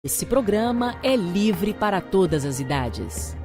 Esse programa é livre para todas as idades.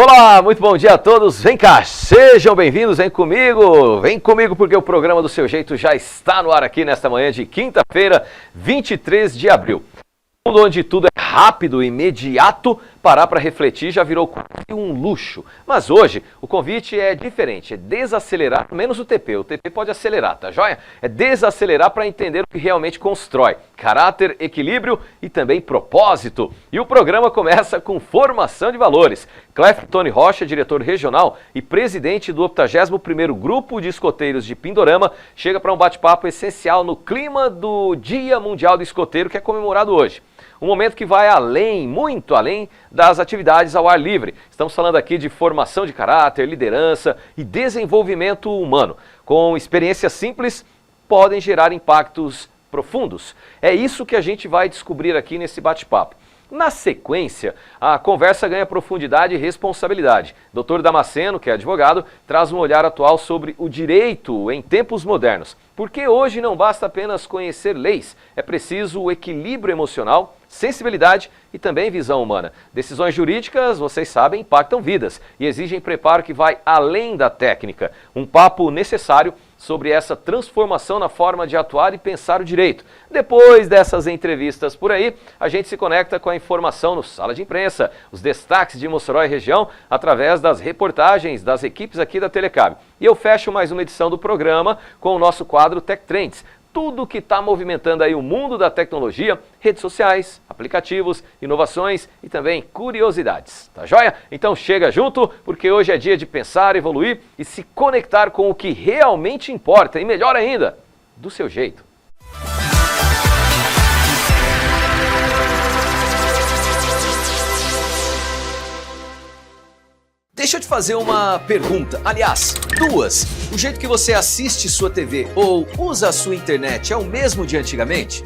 Olá, muito bom dia a todos. Vem cá, sejam bem-vindos, vem comigo porque o programa do seu jeito já está no ar aqui nesta manhã de quinta-feira, 23 de abril. Um mundo onde tudo é rápido e imediato, parar para refletir já virou um luxo. Mas hoje o convite é diferente, é desacelerar, menos o TP pode acelerar, tá joia? É desacelerar para entender o que realmente constrói caráter, equilíbrio e também propósito. E o programa começa com formação de valores. Clef Tony Rocha, diretor regional e presidente do 81º Grupo de Escoteiros de Pindorama, chega para um bate-papo essencial no clima do Dia Mundial do Escoteiro, que é comemorado hoje. Um momento que vai além, muito além das atividades ao ar livre. Estamos falando aqui de formação de caráter, liderança e desenvolvimento humano. Com experiências simples, podem gerar impactos profundos. É isso que a gente vai descobrir aqui nesse bate-papo. Na sequência, a conversa ganha profundidade e responsabilidade. Dr. Damasceno, que é advogado, traz um olhar atual sobre o direito em tempos modernos. Porque hoje não basta apenas conhecer leis, é preciso o equilíbrio emocional, sensibilidade e também visão humana. Decisões jurídicas, vocês sabem, impactam vidas e exigem preparo que vai além da técnica. Um papo necessário sobre essa transformação na forma de atuar e pensar o direito. Depois dessas entrevistas por aí, a gente se conecta com a informação no Sala de Imprensa, os destaques de Mossoró e região, através das reportagens das equipes aqui da Telecab. E eu fecho mais uma edição do programa com o nosso quadro Tech Trends. Tudo que está movimentando aí o mundo da tecnologia, redes sociais, aplicativos, inovações e também curiosidades. Tá joia? Então chega junto, porque hoje é dia de pensar, evoluir e se conectar com o que realmente importa e, melhor ainda, do seu jeito. Deixa eu te fazer uma pergunta, aliás, duas. O jeito que você assiste sua TV ou usa a sua internet é o mesmo de antigamente?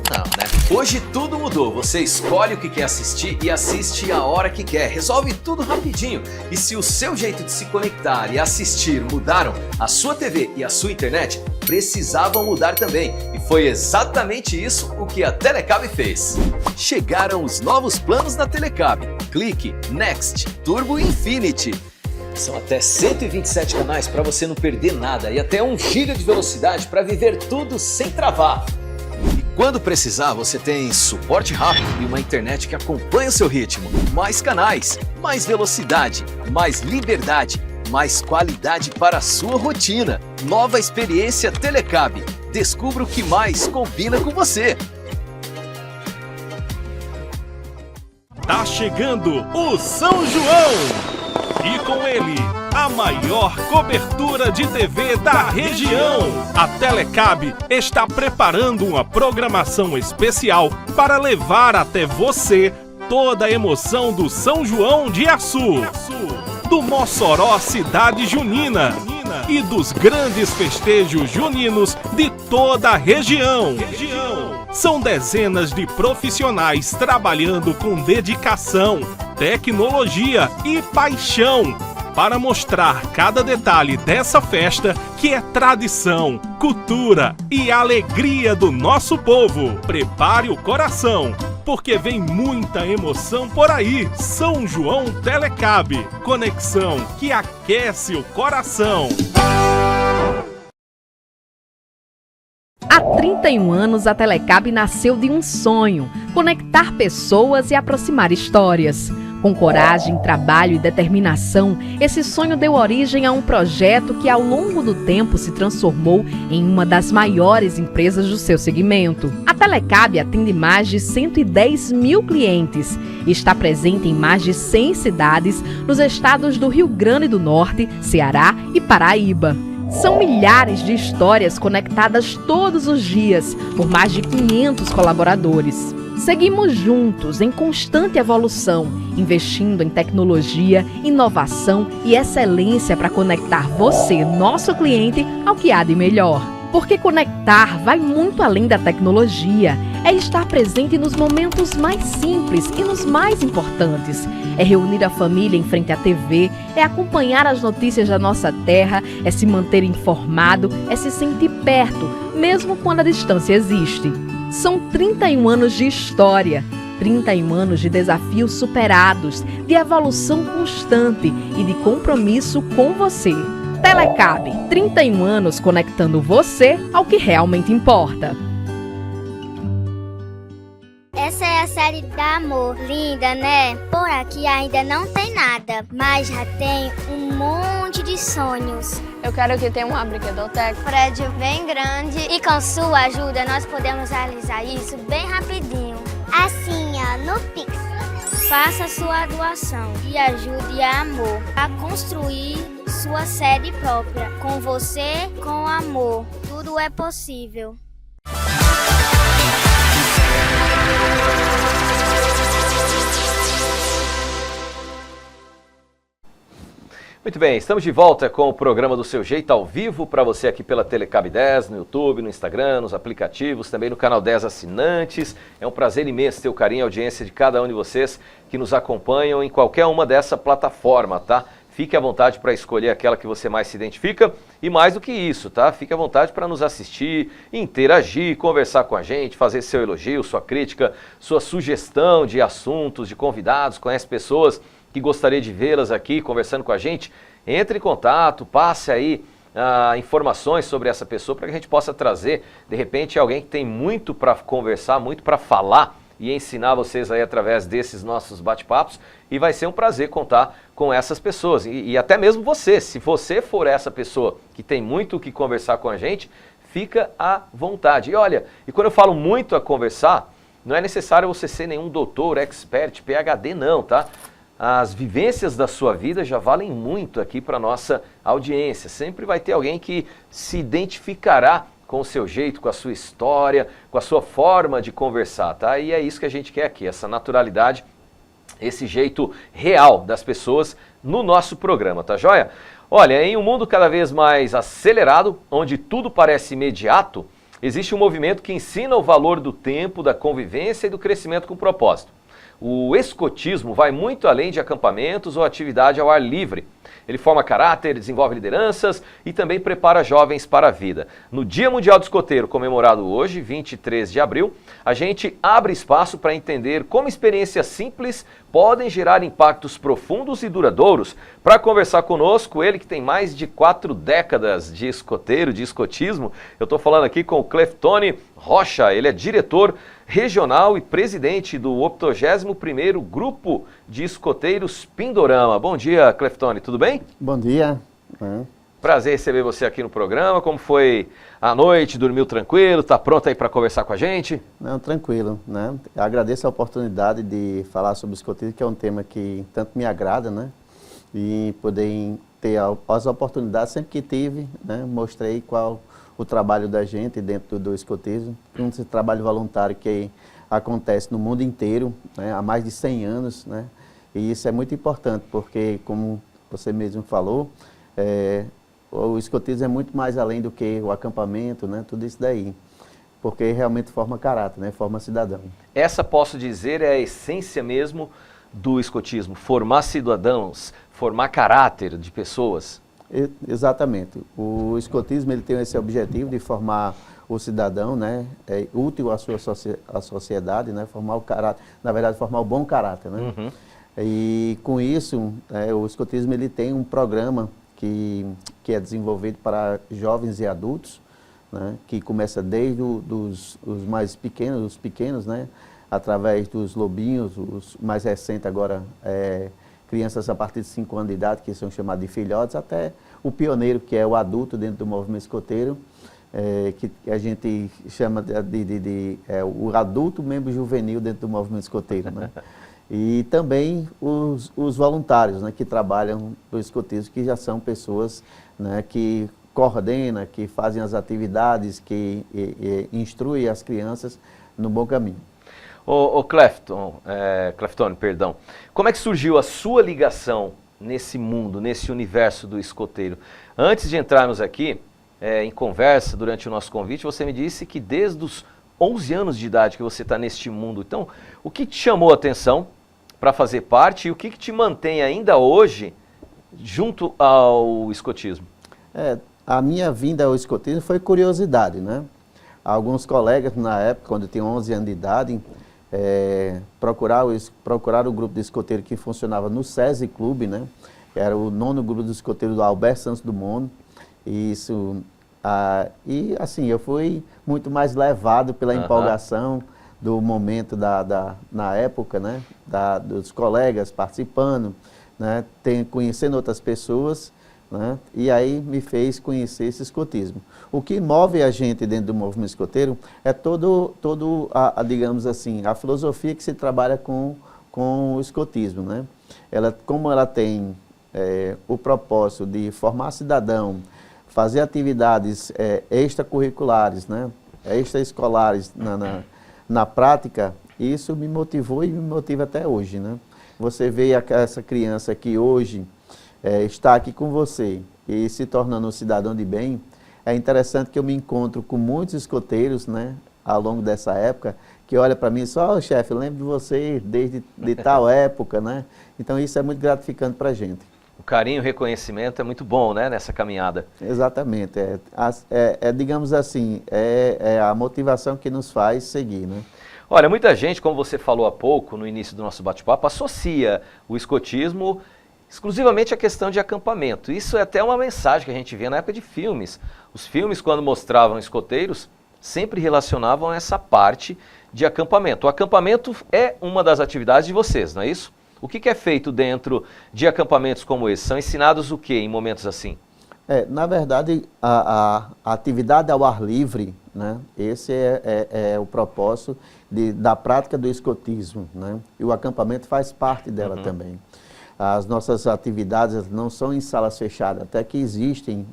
Não, né? Hoje tudo mudou. Você escolhe o que quer assistir e assiste a hora que quer. Resolve tudo rapidinho. E se o seu jeito de se conectar e assistir mudaram, a sua TV e a sua internet precisavam mudar também. E foi exatamente isso o que a Telecab fez. Chegaram os novos planos da Telecab. Clique, Next, Turbo e Infinity. São até 127 canais para você não perder nada e até 1 GB de velocidade para viver tudo sem travar. E quando precisar, você tem suporte rápido e uma internet que acompanha o seu ritmo. Mais canais, mais velocidade, mais liberdade, mais qualidade para a sua rotina. Nova experiência Telecab. Descubra o que mais combina com você. Tá chegando o São João! E com ele, a maior cobertura de TV da região. A Telecab está preparando uma programação especial para levar até você toda a emoção do São João de Açu, do Mossoró Cidade Junina e dos grandes festejos juninos de toda a região. São dezenas de profissionais trabalhando com dedicação, tecnologia e paixão para mostrar cada detalhe dessa festa que é tradição, cultura e alegria do nosso povo. Prepare o coração, porque vem muita emoção por aí. São João Telecab, conexão que aquece o coração. Há 31 anos, a Telecab nasceu de um sonho: conectar pessoas e aproximar histórias. Com coragem, trabalho e determinação, esse sonho deu origem a um projeto que, ao longo do tempo, se transformou em uma das maiores empresas do seu segmento. A Telecab atende mais de 110 mil clientes e está presente em mais de 100 cidades nos estados do Rio Grande do Norte, Ceará e Paraíba. São milhares de histórias conectadas todos os dias por mais de 500 colaboradores. Seguimos juntos em constante evolução, investindo em tecnologia, inovação e excelência para conectar você, nosso cliente, ao que há de melhor. Porque conectar vai muito além da tecnologia. É estar presente nos momentos mais simples e nos mais importantes. É reunir a família em frente à TV, é acompanhar as notícias da nossa terra, é se manter informado, é se sentir perto, mesmo quando a distância existe. São 31 anos de história, 31 anos de desafios superados, de evolução constante e de compromisso com você. Telecab, 31 anos conectando você ao que realmente importa. Essa é a série da Amor. Linda, né? Por aqui ainda não tem nada, mas já tem um monte de sonhos. Eu quero que tenha uma brinquedoteca, Prédio bem grande. E com sua ajuda, nós podemos realizar isso bem rapidinho. Assim, ó, no Pix. Faça sua doação e ajude a Amor a construir sua sede própria. Com você, com amor. Tudo é possível. Muito bem, estamos de volta com o programa do Seu Jeito ao vivo para você aqui pela Telecab 10, no YouTube, no Instagram, nos aplicativos, também no canal 10 Assinantes. É um prazer imenso ter o carinho e a audiência de cada um de vocês que nos acompanham em qualquer uma dessa plataforma, tá? Fique à vontade para escolher aquela que você mais se identifica e mais do que isso, tá? Fique à vontade para nos assistir, interagir, conversar com a gente, fazer seu elogio, sua crítica, sua sugestão de assuntos, de convidados, conhece pessoas que gostaria de vê-las aqui conversando com a gente. Entre em contato, passe aí informações sobre essa pessoa para que a gente possa trazer, de repente, alguém que tem muito para conversar, muito para falar e ensinar vocês aí através desses nossos bate-papos. E vai ser um prazer contar com essas pessoas. E até mesmo você, se você for essa pessoa que tem muito o que conversar com a gente, fica à vontade. E olha, e quando eu falo muito a conversar, não é necessário você ser nenhum doutor, expert, PhD não, tá? As vivências da sua vida já valem muito aqui para a nossa audiência. Sempre vai ter alguém que se identificará com o seu jeito, com a sua história, com a sua forma de conversar, tá? E é isso que a gente quer aqui, essa naturalidade, esse jeito real das pessoas no nosso programa, tá joia? Olha, em um mundo cada vez mais acelerado, onde tudo parece imediato, existe um movimento que ensina o valor do tempo, da convivência e do crescimento com propósito. O escotismo vai muito além de acampamentos ou atividade ao ar livre. Ele forma caráter, desenvolve lideranças e também prepara jovens para a vida. No Dia Mundial do Escoteiro, comemorado hoje, 23 de abril, a gente abre espaço para entender como experiências simples podem gerar impactos profundos e duradouros. Para conversar conosco, ele que tem mais de 4 décadas de escoteiro, de escotismo, eu estou falando aqui com o Cleftone Rocha, ele é diretor regional e presidente do 81º Grupo de Escoteiros Pindorama. Bom dia, Cleftone, tudo bem? Bom dia. Prazer receber você aqui no programa. Como foi a noite? Dormiu tranquilo? Está pronto aí para conversar com a gente? Não, tranquilo, né? Eu agradeço a oportunidade de falar sobre o escotismo, que é um tema que tanto me agrada, né? E poder ter as oportunidades, sempre que tive, né? Mostrei qual o trabalho da gente dentro do escotismo, esse trabalho voluntário que acontece no mundo inteiro, né? Há mais de 100 anos, né? E isso é muito importante, porque, como você mesmo falou, o escotismo é muito mais além do que o acampamento, né? Tudo isso daí, porque realmente forma caráter, né? Forma cidadão. Essa, posso dizer, é a essência mesmo do escotismo, formar cidadãos, formar caráter de pessoas. Exatamente. O escotismo ele tem esse objetivo de formar o cidadão, né? Útil à sua sociedade, né? Formar o caráter, na verdade, formar o bom caráter, né? Uhum. E com isso, o escotismo ele tem um programa que é desenvolvido para jovens e adultos, né? Que começa desde os mais pequenos, os pequenos, né? Através dos lobinhos, os mais recentes agora, crianças a partir de 5 anos de idade, que são chamados de filhotes, até o pioneiro, que é o adulto dentro do movimento escoteiro, que a gente chama o adulto membro juvenil dentro do movimento escoteiro, né? E também os voluntários, né, que trabalham no escotismo, que já são pessoas, né, que coordena, que fazem as atividades, que instrui as crianças no bom caminho. Ô Cleftone, perdão. Como é que surgiu a sua ligação nesse mundo, nesse universo do escoteiro? Antes de entrarmos aqui em conversa, durante o nosso convite, você me disse que desde os 11 anos de idade que você está neste mundo. Então, o que te chamou a atenção para fazer parte e o que te mantém ainda hoje junto ao escotismo? A minha vinda ao escotismo foi curiosidade, né? Alguns colegas, na época, quando eu tinha 11 anos de idade, procuraram o grupo de escoteiro que funcionava no SESI Clube, né? Era o 9º grupo de escoteiro do Albert Santos Dumont. E assim, eu fui muito mais levado pela empolgação do momento na época, né? Dos colegas participando, né? Conhecendo outras pessoas, né? E aí me fez conhecer esse escotismo. O que move a gente dentro do movimento escoteiro é digamos assim, a filosofia que se trabalha com o escotismo, né? Como ela tem o propósito de formar cidadão, fazer atividades extracurriculares, né? Extraescolares na prática, isso me motivou e me motiva até hoje, né? Você vê essa criança que hoje está aqui com você e se tornando um cidadão de bem. É interessante que eu me encontro com muitos escoteiros, né, ao longo dessa época, que olha para mim e diz, chefe, eu lembro de você desde tal época, né? Então isso é muito gratificante para a gente. O carinho, o reconhecimento é muito bom, né, nessa caminhada. Exatamente. Digamos assim, a motivação que nos faz seguir, né? Olha, muita gente, como você falou há pouco, no início do nosso bate-papo, associa o escotismo exclusivamente à questão de acampamento. Isso é até uma mensagem que a gente vê na época de filmes. Os filmes, quando mostravam escoteiros, sempre relacionavam essa parte de acampamento. O acampamento é uma das atividades de vocês, não é isso? O que é feito dentro de acampamentos como esse? São ensinados o que em momentos assim? Na verdade, a atividade ao ar livre, né? Esse é o propósito da prática do escotismo, né? E o acampamento faz parte dela também. As nossas atividades não são em salas fechadas, até que existem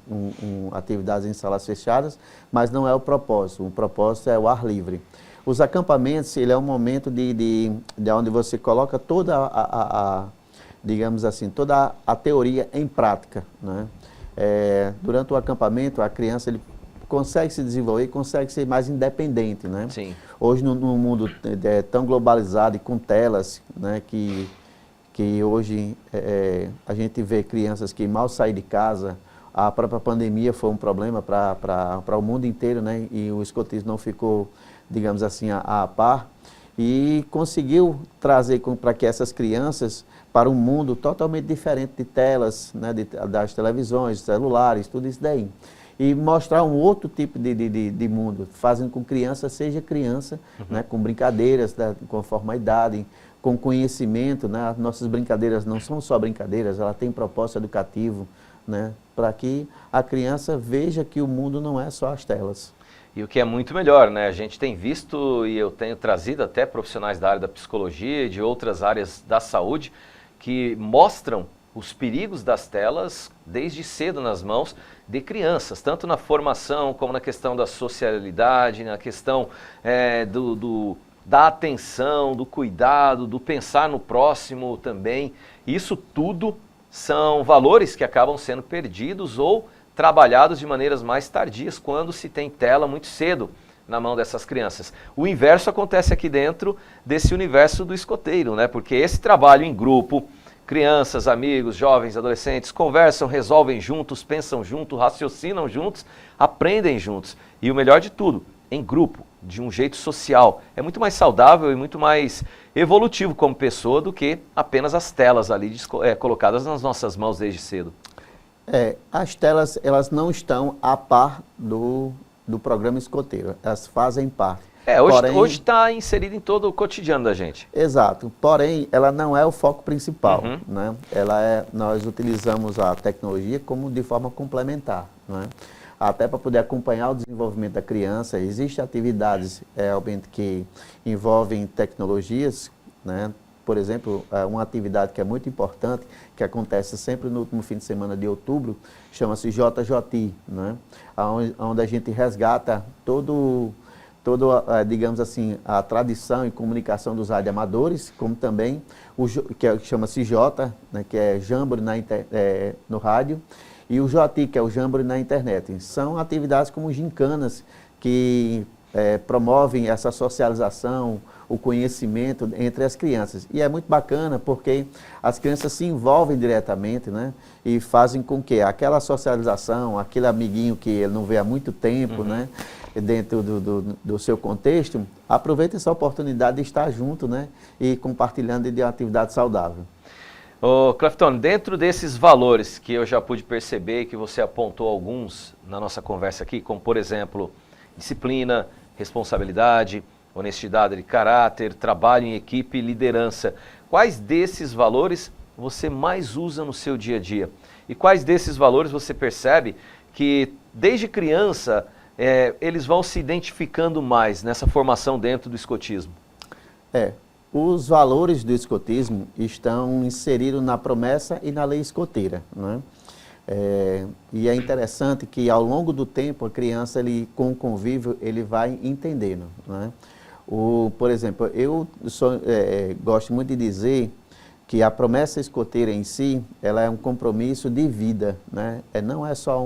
atividades em salas fechadas, mas não é o propósito. O propósito é o ar livre. Os acampamentos, ele é um momento de onde você coloca digamos assim, toda a teoria em prática, né? Durante o acampamento, a criança ele consegue se desenvolver, consegue ser mais independente, né? Sim. Hoje, no mundo tão globalizado e com telas, né, que hoje a gente vê crianças que mal saem de casa, a própria pandemia foi um problema para o mundo inteiro, né? E o escotismo não ficou, digamos assim, a par, e conseguiu trazer para que essas crianças para um mundo totalmente diferente de telas, né? Das televisões, celulares, tudo isso daí. E mostrar um outro tipo de mundo, fazendo com que criança seja criança, né? Com brincadeiras, conforme a idade, com conhecimento, né? Nossas brincadeiras não são só brincadeiras, ela tem propósito educativo, né? Para que a criança veja que o mundo não é só as telas. E o que é muito melhor, né? A gente tem visto e eu tenho trazido até profissionais da área da psicologia e de outras áreas da saúde que mostram os perigos das telas desde cedo nas mãos de crianças, tanto na formação como na questão da socialidade, na questão da atenção, do cuidado, do pensar no próximo também. Isso tudo são valores que acabam sendo perdidos ou trabalhados de maneiras mais tardias quando se tem tela muito cedo na mão dessas crianças. O inverso acontece aqui dentro desse universo do escoteiro, né? Porque esse trabalho em grupo, crianças, amigos, jovens, adolescentes, conversam, resolvem juntos, pensam juntos, raciocinam juntos, aprendem juntos. E o melhor de tudo, em grupo, de um jeito social. É muito mais saudável e muito mais evolutivo como pessoa do que apenas as telas ali colocadas nas nossas mãos desde cedo. As telas, elas não estão a par do programa escoteiro, elas fazem parte. Hoje está inserido em todo o cotidiano da gente. Exato, porém, ela não é o foco principal, né? Nós utilizamos a tecnologia como de forma complementar, né? Até para poder acompanhar o desenvolvimento da criança. Existem atividades realmente que envolvem tecnologias, né? por exemplo, uma atividade que é muito importante, que acontece sempre no último fim de semana de outubro, chama-se JJI, né? Onde a gente resgata digamos assim, a tradição e comunicação dos radioamadores, como também que chama-se J, né, que é Jamboree no rádio, e o JI, que é o Jamboree na internet. São atividades como gincanas que promovem essa socialização, o conhecimento entre as crianças. E é muito bacana porque as crianças se envolvem diretamente, né? E fazem com que aquela socialização, aquele amiguinho que ele não vê há muito tempo, né? Dentro do seu contexto, aproveite essa oportunidade de estar junto, né? E compartilhando de uma atividade saudável. Ô, Clefton, dentro desses valores que eu já pude perceber, que você apontou alguns na nossa conversa aqui, como por exemplo, disciplina, responsabilidade, honestidade de caráter, trabalho em equipe e liderança. Quais desses valores você mais usa no seu dia a dia? E quais desses valores você percebe que desde criança eles vão se identificando mais nessa formação dentro do escotismo? Os valores do escotismo estão inseridos na promessa e na lei escoteira, né? E é interessante que ao longo do tempo a criança, com o convívio, ele vai entendendo, né? Por exemplo, eu gosto muito de dizer que a promessa escoteira em si, ela é um compromisso de vida, né? Não é só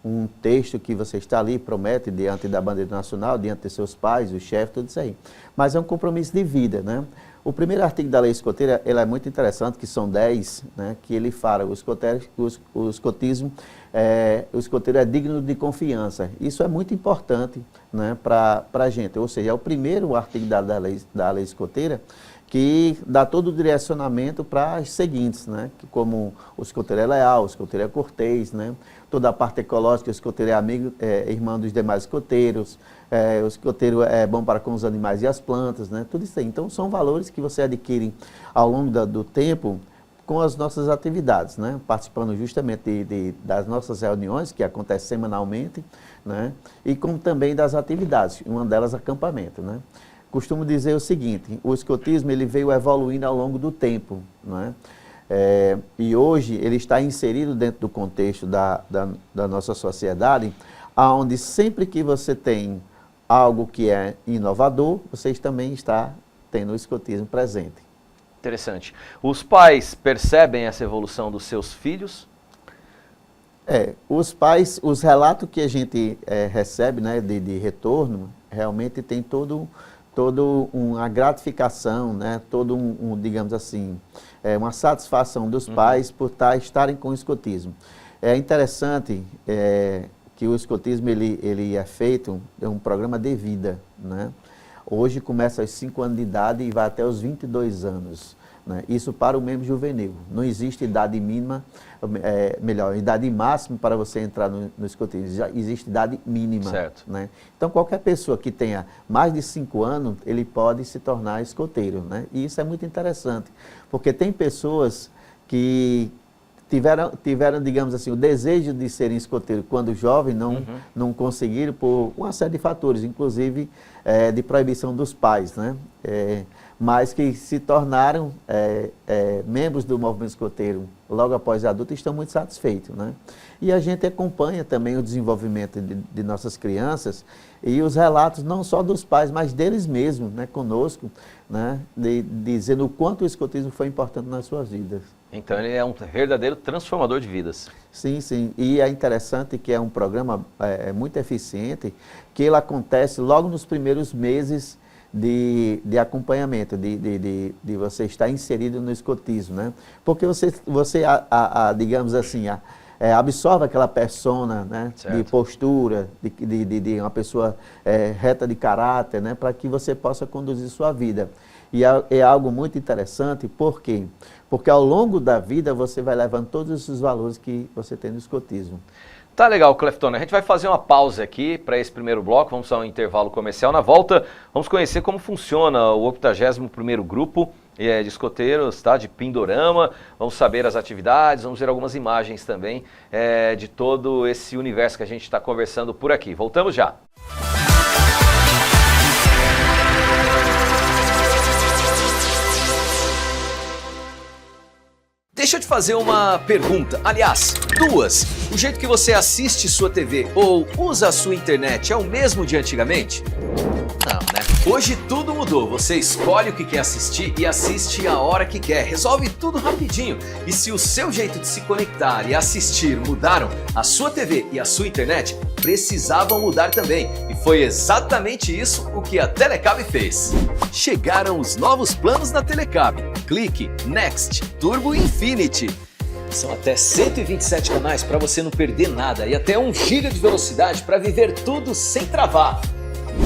um texto que você está ali, promete diante da bandeira nacional, diante de seus pais, o chefe, tudo isso aí. Mas é um compromisso de vida, né? O primeiro artigo da lei escoteira, ele é muito interessante, que são 10, né? Que ele fala, o escotismo, o escoteiro é digno de confiança. Isso é muito importante, né, para a gente. Ou seja, é o primeiro artigo da lei escoteira que dá todo o direcionamento para as seguintes, né? Como o escoteiro é leal, o escoteiro é cortês, né? Toda a parte ecológica, o escoteiro é amigo, irmão dos demais escoteiros, o escoteiro é bom para com os animais e as plantas, né? Tudo isso aí. Então, são valores que você adquire ao longo do tempo com as nossas atividades, né? Participando justamente das nossas reuniões, que acontecem semanalmente, né? E como também das atividades, uma delas acampamento, né? Costumo dizer o seguinte, o escotismo ele veio evoluindo ao longo do tempo, né? E hoje ele está inserido dentro do contexto da nossa sociedade, onde sempre que você tem algo que é inovador, vocês também está tendo o escotismo presente. Interessante. Os pais percebem essa evolução dos seus filhos? Os pais, os relatos que a gente recebe, né, de retorno, realmente tem todo uma gratificação, né, digamos assim, uma satisfação dos pais por estarem com o escotismo. É interessante que o escotismo ele é feito, é um programa de vida, né? Hoje começa aos 5 anos de idade e vai até os 22 anos. Né? Isso para o membro juvenil. Não existe idade mínima, idade máxima para você entrar no escotismo. Já existe idade mínima. Certo. Né? Então, qualquer pessoa que tenha mais de 5 anos, ele pode se tornar escoteiro. Né? E isso é muito interessante, porque tem pessoas que tiveram, digamos assim, o desejo de serem escoteiros quando jovem, não conseguiram por uma série de fatores, inclusive de proibição dos pais, né? Mas que se tornaram membros do movimento escoteiro logo após adulto e estão muito satisfeitos, né? E a gente acompanha também o desenvolvimento de nossas crianças e os relatos não só dos pais, mas deles mesmos, né, conosco, né, dizendo o quanto o escotismo foi importante nas suas vidas. Então ele é um verdadeiro transformador de vidas. Sim, sim. E é interessante que é um programa muito eficiente, que ele acontece logo nos primeiros meses de acompanhamento, de você estar inserido no escotismo, né? Porque você digamos assim, absorve aquela persona, né, de postura, de uma pessoa reta de caráter, né, para que você possa conduzir sua vida. E é algo muito interessante, por quê? Porque ao longo da vida você vai levando todos esses valores que você tem no escotismo. Tá legal, Clefton. A gente vai fazer uma pausa aqui para esse primeiro bloco, vamos a um intervalo comercial. Na volta, vamos conhecer como funciona o 81º grupo de escoteiros, tá? De Pindorama. Vamos saber as atividades, vamos ver algumas imagens também de todo esse universo que a gente está conversando por aqui. Voltamos já. Deixa eu te fazer uma pergunta, aliás, duas. O jeito que você assiste sua TV ou usa a sua internet é o mesmo de antigamente? Não, né? Hoje tudo mudou, você escolhe o que quer assistir e assiste a hora que quer, resolve tudo rapidinho. E se o seu jeito de se conectar e assistir mudaram, a sua TV e a sua internet precisavam mudar também. E foi exatamente isso o que a Telecab fez. Chegaram os novos planos da Telecab. Clique, Next, Turbo Infinity. São até 127 canais para você não perder nada e até 1 GB de velocidade para viver tudo sem travar.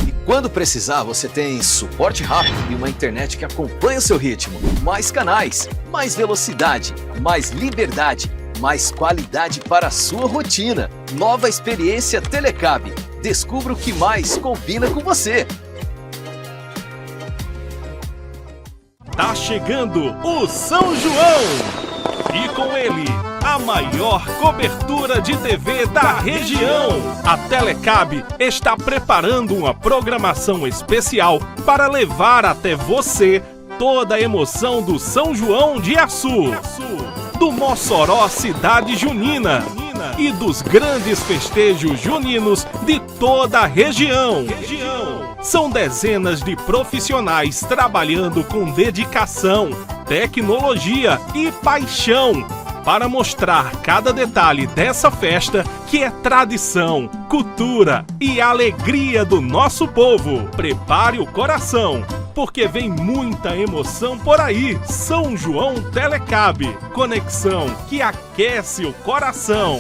E quando precisar, você tem suporte rápido e uma internet que acompanha o seu ritmo. Mais canais, mais velocidade, mais liberdade, mais qualidade para a sua rotina. Nova experiência Telecab. Descubra o que mais combina com você. Tá chegando o São João! E com ele, a maior cobertura de TV da região. A Telecab está preparando uma programação especial para levar até você toda a emoção do São João de Açu, do Mossoró Cidade Junina e dos grandes festejos juninos de toda a região. São dezenas de profissionais trabalhando com dedicação, tecnologia e paixão para mostrar cada detalhe dessa festa que é tradição, cultura e alegria do nosso povo. Prepare o coração, porque vem muita emoção por aí. São João Telecab, conexão que aquece o coração.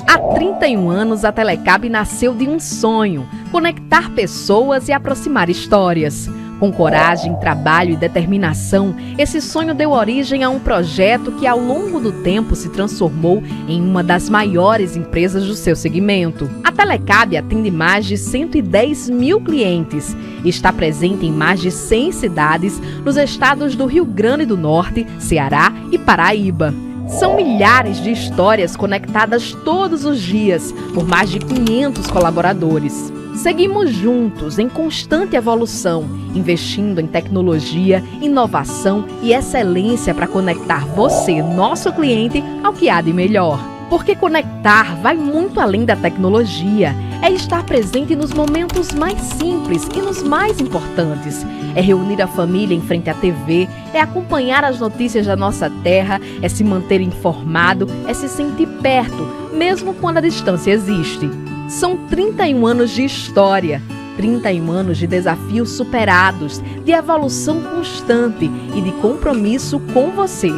Há 31 anos, a Telecab nasceu de um sonho: conectar pessoas e aproximar histórias. Com coragem, trabalho e determinação, esse sonho deu origem a um projeto que ao longo do tempo se transformou em uma das maiores empresas do seu segmento. A Telecab atende mais de 110 mil clientes e está presente em mais de 100 cidades nos estados do Rio Grande do Norte, Ceará e Paraíba. São milhares de histórias conectadas todos os dias por mais de 500 colaboradores. Seguimos juntos em constante evolução, investindo em tecnologia, inovação e excelência para conectar você, nosso cliente, ao que há de melhor. Porque conectar vai muito além da tecnologia. É estar presente nos momentos mais simples e nos mais importantes. É reunir a família em frente à TV, é acompanhar as notícias da nossa terra, é se manter informado, é se sentir perto, mesmo quando a distância existe. São 31 anos de história, 31 anos de desafios superados, de evolução constante e de compromisso com você.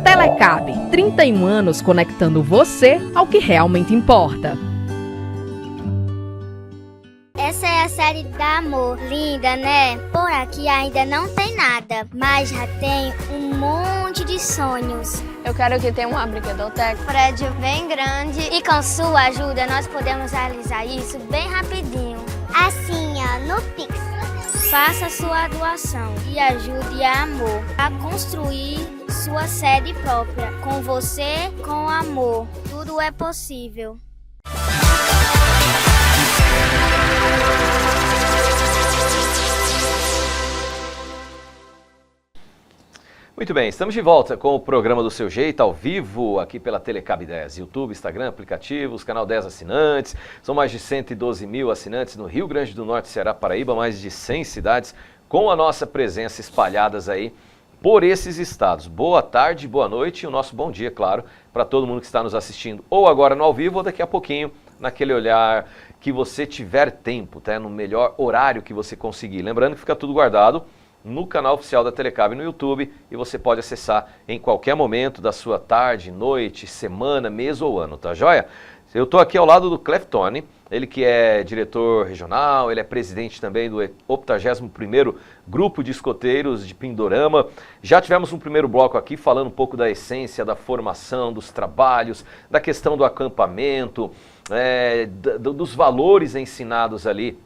Telecab, 31 anos conectando você ao que realmente importa. Essa é a série da Amor. Linda, né? Por aqui ainda não tem nada, mas já tem um monte de sonhos. Eu quero que tenha uma brinquedoteca. Prédio bem grande e com sua ajuda nós podemos realizar isso bem rapidinho. Assim, ó, no Pix. Faça sua doação e ajude a Amor a construir sua sede própria. Com você, com amor, tudo é possível. Muito bem, estamos de volta com o programa do Seu Jeito, ao vivo, aqui pela Telecab 10, YouTube, Instagram, aplicativos, canal 10 assinantes, são mais de 112 mil assinantes no Rio Grande do Norte, Ceará, Paraíba, mais de 100 cidades, com a nossa presença espalhadas aí por esses estados. Boa tarde, boa noite e o nosso bom dia, claro, para todo mundo que está nos assistindo, ou agora no ao vivo, ou daqui a pouquinho, naquele olhar que você tiver tempo, tá? No melhor horário que você conseguir. Lembrando que fica tudo guardado no canal oficial da Telecab no YouTube e você pode acessar em qualquer momento da sua tarde, noite, semana, mês ou ano, tá joia? Eu estou aqui ao lado do Cleftone, ele que é diretor regional, ele é presidente também do 81º Grupo de Escoteiros de Pindorama. Já tivemos um primeiro bloco aqui falando um pouco da essência da formação, dos trabalhos, da questão do acampamento, dos valores ensinados ali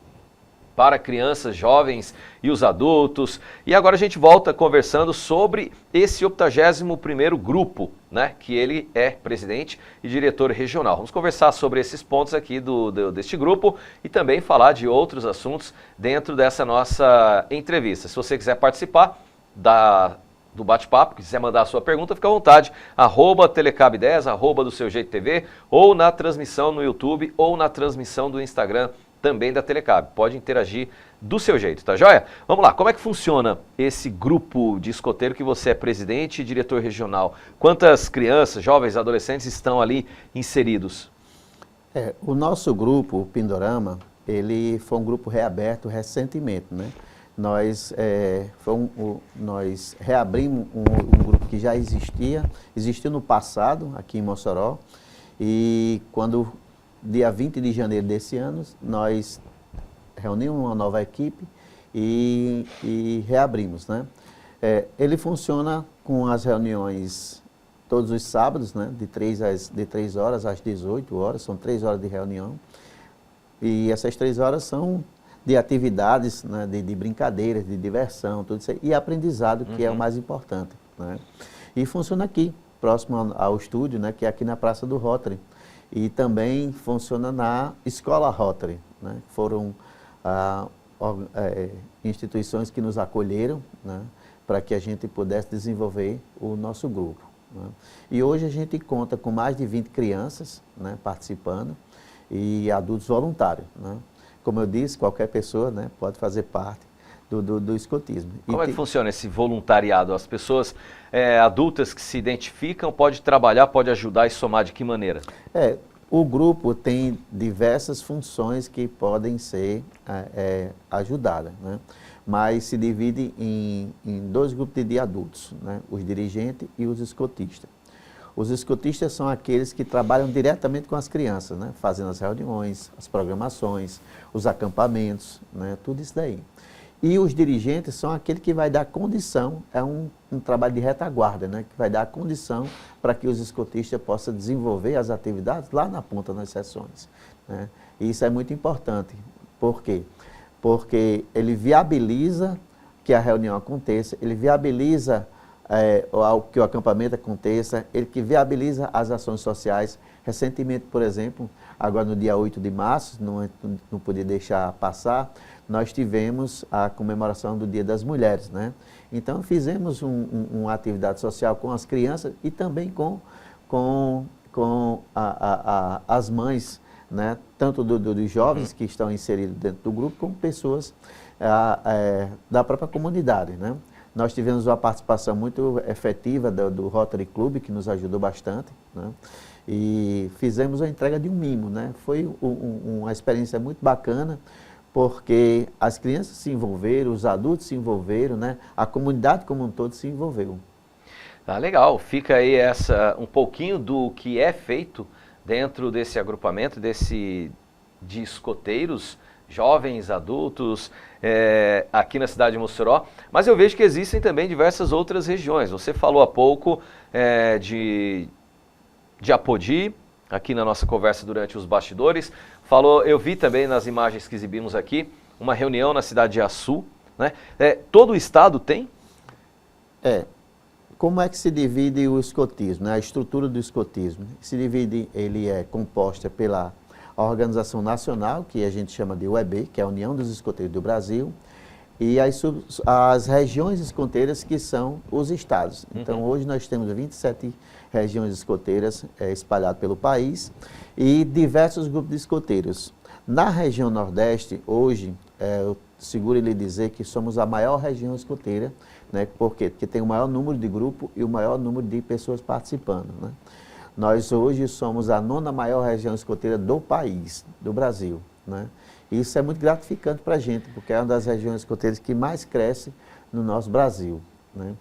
para crianças, jovens e os adultos. E agora a gente volta conversando sobre esse 81º grupo, né, que ele é presidente e diretor regional. Vamos conversar sobre esses pontos aqui deste grupo e também falar de outros assuntos dentro dessa nossa entrevista. Se você quiser participar da do bate-papo, quiser mandar a sua pergunta, fica à vontade, @telecab10, do Seu Jeito TV, ou na transmissão no YouTube, ou na transmissão do Instagram também da Telecab. Pode interagir do seu jeito, tá joia? Vamos lá, como é que funciona esse grupo de escoteiro que você é presidente e diretor regional? Quantas crianças, jovens, adolescentes estão ali inseridos? O nosso grupo, o Pindorama, ele foi um grupo reaberto recentemente, né? Nós reabrimos um grupo que já existiu no passado, aqui em Mossoró, e quando, dia 20 de janeiro desse ano, nós reunimos uma nova equipe e reabrimos, né? Ele funciona com as reuniões todos os sábados, né? De 3 horas às 18 horas, são 3 horas de reunião, e essas 3 horas são de atividades, né, de brincadeiras, de diversão, tudo isso aí, e aprendizado, que é o mais importante, né? E funciona aqui, próximo ao estúdio, né, que é aqui na Praça do Rotary. E também funciona na Escola Rotary, né? Foram instituições que nos acolheram, né, para que a gente pudesse desenvolver o nosso grupo, né? E hoje a gente conta com mais de 20 crianças, né, participando, e adultos voluntários, né? Como eu disse, qualquer pessoa, né, pode fazer parte do escotismo. Como é que funciona esse voluntariado? As pessoas adultas que se identificam, pode trabalhar, pode ajudar e somar de que maneira? O grupo tem diversas funções que podem ser ajudadas, né? Mas se divide em 2 grupos de adultos, né? Os dirigentes e os escotistas. Os escotistas são aqueles que trabalham diretamente com as crianças, né? Fazendo as reuniões, as programações, os acampamentos, né? Tudo isso daí. E os dirigentes são aqueles que vai dar condição, um trabalho de retaguarda, né? Que vai dar condição para que os escotistas possam desenvolver as atividades lá na ponta, nas sessões, né? E isso é muito importante. Por quê? Porque ele viabiliza que a reunião aconteça, ele viabiliza que o acampamento aconteça, ele que viabiliza as ações sociais. Recentemente, por exemplo, agora no dia 8 de março, não podia deixar passar, nós tivemos a comemoração do Dia das Mulheres, né? Então fizemos uma atividade social com as crianças e também com as mães, né? Tanto dos jovens que estão inseridos dentro do grupo, como pessoas da própria comunidade, né? Nós tivemos uma participação muito efetiva do Rotary Club, que nos ajudou bastante, né? E fizemos a entrega de um mimo, né? Foi uma experiência muito bacana, porque as crianças se envolveram, os adultos se envolveram, né? A comunidade como um todo se envolveu. Tá legal, fica aí um pouquinho do que é feito dentro desse agrupamento, de escoteiros, jovens, adultos, aqui na cidade de Mossoró, mas eu vejo que existem também diversas outras regiões. Você falou há pouco de Apodi, aqui na nossa conversa durante os bastidores. Eu vi também nas imagens que exibimos aqui, uma reunião na cidade de Açu, né? Todo o estado tem? Como é que se divide o escotismo, né? A estrutura do escotismo? Ele é composta pela Organização Nacional, que a gente chama de UEB, que é a União dos Escoteiros do Brasil, e as regiões escoteiras, que são os estados. Então, hoje nós temos 27 regiões escoteiras espalhadas pelo país e diversos grupos de escoteiros. Na região Nordeste, hoje, eu seguro lhe dizer que somos a maior região escoteira, né? Por quê? Porque tem o maior número de grupo e o maior número de pessoas participando, né? Nós hoje somos a 9ª maior região escoteira do país, do Brasil, né? Isso é muito gratificante para a gente, porque é uma das regiões escoteiras que mais cresce no nosso Brasil, né?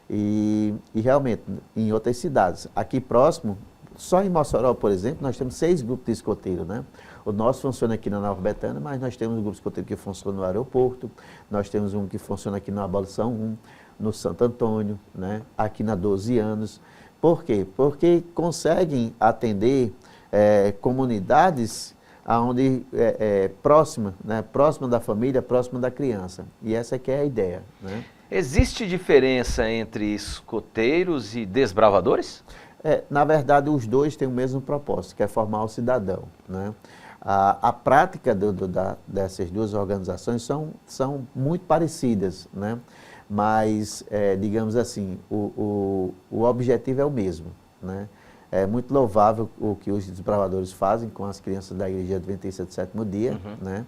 E realmente, em outras cidades. Aqui próximo, só em Mossoró, por exemplo, nós temos 6 grupos de escoteiros, né? O nosso funciona aqui na Nova Betânia, mas nós temos um grupo escoteiro que funciona no aeroporto, nós temos um que funciona aqui na Abolição 1, no Santo Antônio, né? Aqui na 12 anos. Por quê? Porque conseguem atender comunidades onde próxima, né? Próxima da família, próxima da criança. E essa que é a ideia, né? Existe diferença entre escoteiros e desbravadores? Na verdade, os dois têm o mesmo propósito, que é formar o cidadão, né? A prática dessas duas organizações são muito parecidas, né? mas, digamos assim, o objetivo é o mesmo, né? É muito louvável o que os desbravadores fazem com as crianças da Igreja Adventista do Sétimo Dia, né?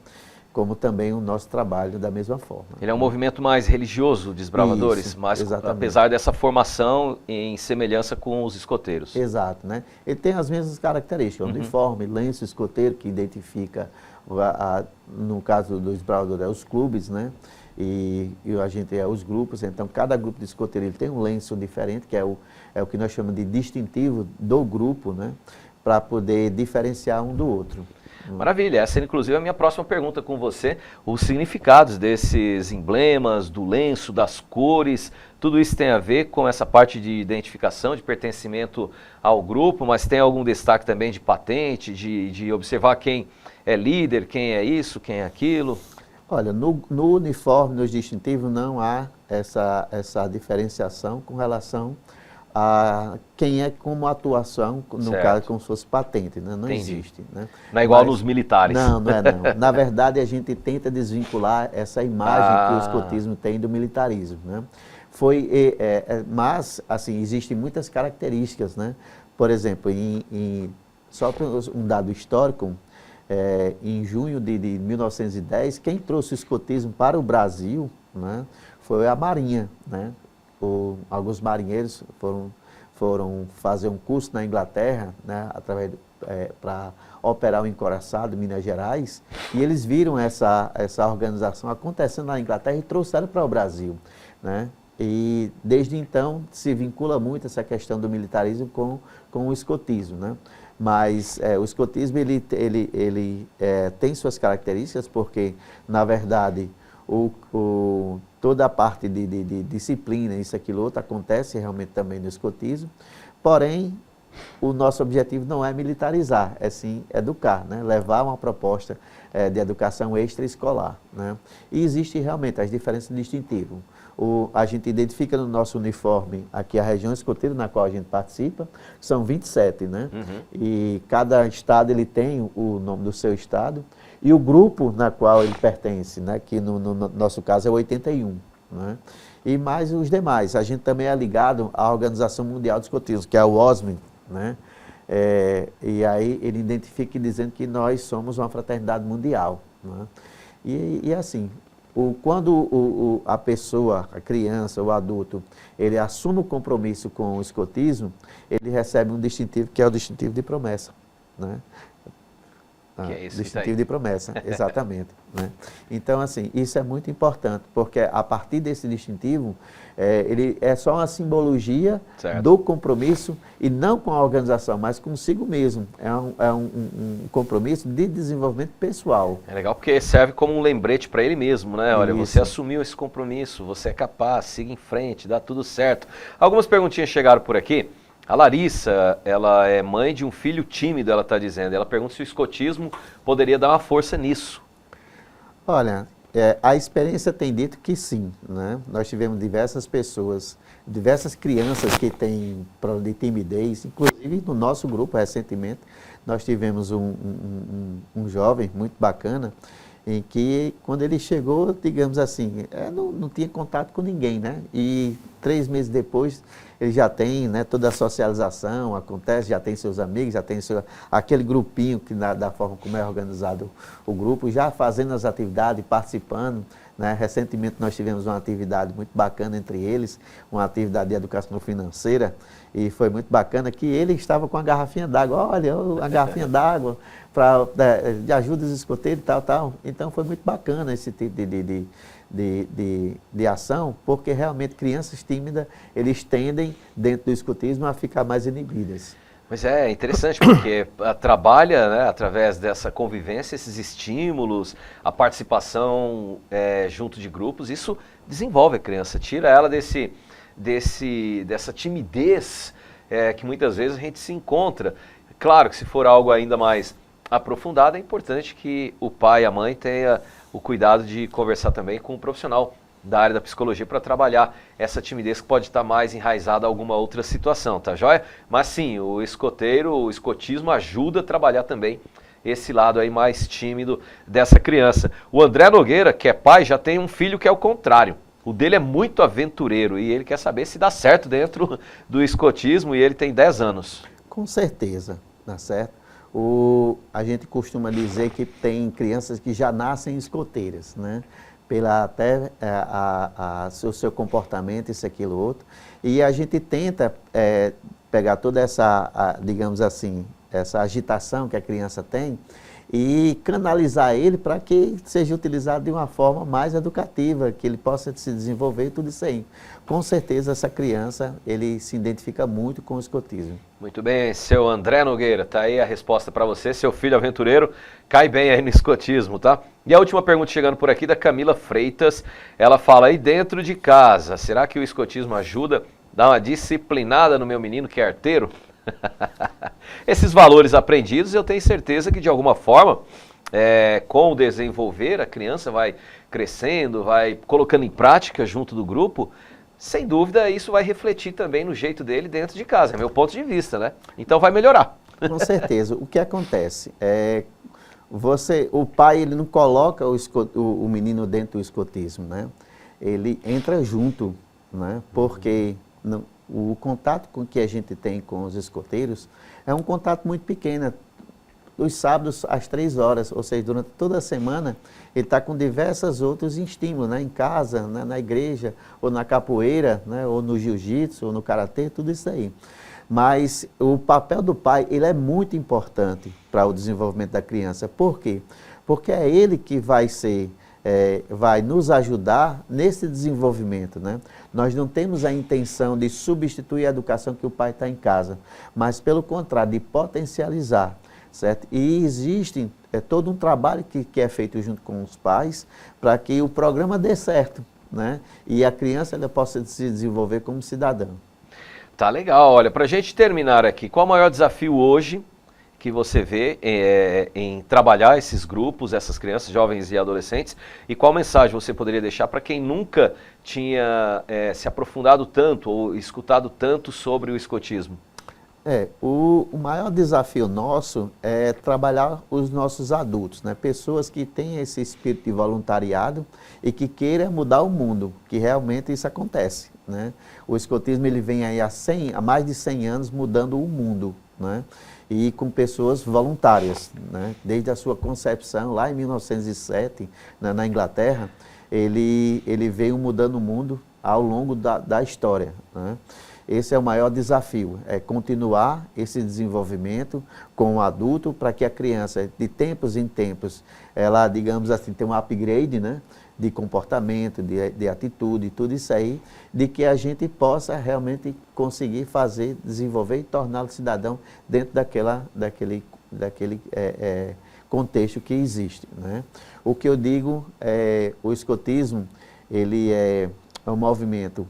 Como também o nosso trabalho da mesma forma. Ele é um movimento mais religioso, Desbravadores, Isso, mas exatamente. apesar dessa formação em semelhança com os escoteiros. Exato, né? Ele tem as mesmas características, uniforme, lenço escoteiro, que identifica, no caso dos desbravadores, os clubes, né? E a gente é os grupos, então cada grupo de escoteiro ele tem um lenço diferente, que é o que nós chamamos de distintivo do grupo, né? Para poder diferenciar um do outro. Maravilha, essa é inclusive a minha próxima pergunta com você, os significados desses emblemas, do lenço, das cores, tudo isso tem a ver com essa parte de identificação, de pertencimento ao grupo, mas tem algum destaque também de patente, de observar quem é líder, quem é isso, quem é aquilo? Olha, no uniforme, nos distintivos, não há essa diferenciação com relação a quem é como atuação, no caso, como se fosse patente, né? Não existe. Né? Não é igual nos militares. Não, não é não. Na verdade, a gente tenta desvincular essa imagem que o escotismo tem do militarismo, né? Mas, assim, existem muitas características, né? Por exemplo, só para um dado histórico, em junho de 1910, quem trouxe o escotismo para o Brasil, né, foi a Marinha, né? Alguns marinheiros foram fazer um curso na Inglaterra, né, para operar o encoraçado em Minas Gerais, e eles viram essa organização acontecendo na Inglaterra e trouxeram para o Brasil, né? E desde então se vincula muito essa questão do militarismo com o escotismo, né? Mas o escotismo ele tem suas características, porque na verdade toda a parte de disciplina, isso, aquilo, outro, acontece realmente também no escotismo, porém, o nosso objetivo não é militarizar, é sim educar, né? Levar uma proposta de educação extraescolar, né? E existem realmente as diferenças distintivas. A gente identifica no nosso uniforme aqui a região escoteira na qual a gente participa, são 27, né? E cada estado ele tem o nome do seu estado, e o grupo na qual ele pertence, né, que no nosso caso é 81. Né? E mais os demais. A gente também é ligado à Organização Mundial do Escotismo, que é o OSME. Né? E aí ele identifica dizendo que nós somos uma fraternidade mundial. Né? E assim, quando a pessoa, a criança, o adulto, ele assume o compromisso com o escotismo, ele recebe um distintivo que é o distintivo de promessa. Né? Que é isso distintivo de promessa, exatamente. Né? Então, assim, isso é muito importante, porque a partir desse distintivo, ele é só uma simbologia do compromisso, e não com a organização, mas consigo mesmo. É um compromisso de desenvolvimento pessoal. É legal porque serve como um lembrete para ele mesmo, né? Olha, você assumiu esse compromisso, você é capaz, siga em frente, dá tudo certo. Algumas perguntinhas chegaram por aqui. A Larissa, ela é mãe de um filho tímido, ela está dizendo. Ela pergunta se o escotismo poderia dar uma força nisso. Olha, a experiência tem dito que sim, né? Nós tivemos diversas pessoas, diversas crianças que têm problema de timidez, inclusive no nosso grupo recentemente, nós tivemos um jovem muito bacana, em que quando ele chegou, digamos assim, não tinha contato com ninguém, né? E 3 meses depois ele já tem, né, toda a socialização, acontece, já tem seus amigos, já tem aquele grupinho que da forma como é organizado o grupo, já fazendo as atividades, participando. Né? Recentemente nós tivemos uma atividade muito bacana entre eles, uma atividade de educação financeira, e foi muito bacana que ele estava com a garrafinha d'água. Olha, a garrafinha d'água de ajuda dos escoteiros e tal. Então foi muito bacana esse tipo de ação, porque realmente crianças tímidas, eles tendem, dentro do escotismo, a ficar mais inibidas. Mas é interessante porque trabalha, né, através dessa convivência, esses estímulos, a participação junto de grupos, isso desenvolve a criança, tira ela dessa timidez que muitas vezes a gente se encontra. Claro que se for algo ainda mais aprofundado, é importante que o pai e a mãe tenham o cuidado de conversar também com um profissional da área da psicologia para trabalhar essa timidez que pode estar mais enraizada a alguma outra situação, tá joia? Mas sim, o escotismo ajuda a trabalhar também esse lado aí mais tímido dessa criança. O André Nogueira, que é pai, já tem um filho que é o contrário. O dele é muito aventureiro e ele quer saber se dá certo dentro do escotismo, e ele tem 10 anos. Com certeza, tá certo? A gente costuma dizer que tem crianças que já nascem escoteiras, né? Pela até o seu comportamento, isso, aquilo, outro. E a gente tenta pegar toda essa, digamos assim, essa agitação que a criança tem e canalizar ele para que seja utilizado de uma forma mais educativa, que ele possa se desenvolver e tudo isso aí. Com certeza essa criança, ele se identifica muito com o escotismo. Muito bem, seu André Nogueira, tá aí a resposta para você, seu filho aventureiro, cai bem aí no escotismo, tá? E a última pergunta chegando por aqui da Camila Freitas, ela fala aí dentro de casa, será que o escotismo ajuda a dar uma disciplinada no meu menino que é arteiro? Esses valores aprendidos, eu tenho certeza que de alguma forma, com o desenvolver, a criança vai crescendo, vai colocando em prática junto do grupo, sem dúvida isso vai refletir também no jeito dele dentro de casa, é meu ponto de vista, né? Então vai melhorar. Com certeza. O que acontece? O pai ele não coloca o menino dentro do escotismo, né? Ele entra junto, né? Porque o contato que a gente tem com os escoteiros é um contato muito pequeno. Os sábados às 3 horas, ou seja, durante toda a semana, ele está com diversos outros estímulos, né? Em casa, né? Na igreja, ou na capoeira, né? Ou no jiu-jitsu, ou no karatê, tudo isso aí. Mas o papel do pai, ele é muito importante para o desenvolvimento da criança. Por quê? Porque é ele que vai nos ajudar nesse desenvolvimento, né? Nós não temos a intenção de substituir a educação que o pai está em casa, mas pelo contrário, de potencializar, certo? E existe todo um trabalho que é feito junto com os pais para que o programa dê certo, né? E a criança ela possa se desenvolver como cidadão. Tá legal, olha, para a gente terminar aqui, qual o maior desafio hoje que você vê em trabalhar esses grupos, essas crianças, jovens e adolescentes, e qual mensagem você poderia deixar para quem nunca tinha se aprofundado tanto ou escutado tanto sobre o escotismo? O maior desafio nosso é trabalhar os nossos adultos, né? Pessoas que têm esse espírito de voluntariado e que queiram mudar o mundo, que realmente isso acontece, né? O escotismo ele vem aí há mais de 100 anos mudando o mundo, né? E com pessoas voluntárias, né? Desde a sua concepção, lá em 1907, na Inglaterra, ele veio mudando o mundo ao longo da história, né? Esse é o maior desafio, é continuar esse desenvolvimento com o adulto para que a criança, de tempos em tempos, ela, digamos assim, tenha um upgrade, né? De comportamento, de atitude, tudo isso aí, de que a gente possa realmente conseguir desenvolver e torná-lo cidadão dentro daquele contexto que existe, né? O que eu digo o escotismo, ele é um movimento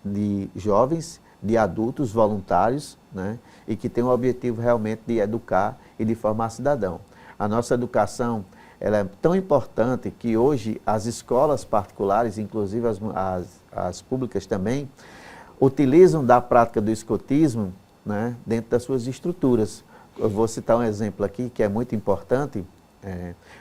de jovens, de adultos voluntários, né? E que tem o objetivo realmente de educar e de formar cidadão. A nossa educação ela é tão importante que hoje as escolas particulares, inclusive as públicas também, utilizam da prática do escotismo, né, dentro das suas estruturas. Eu vou citar um exemplo aqui que é muito importante.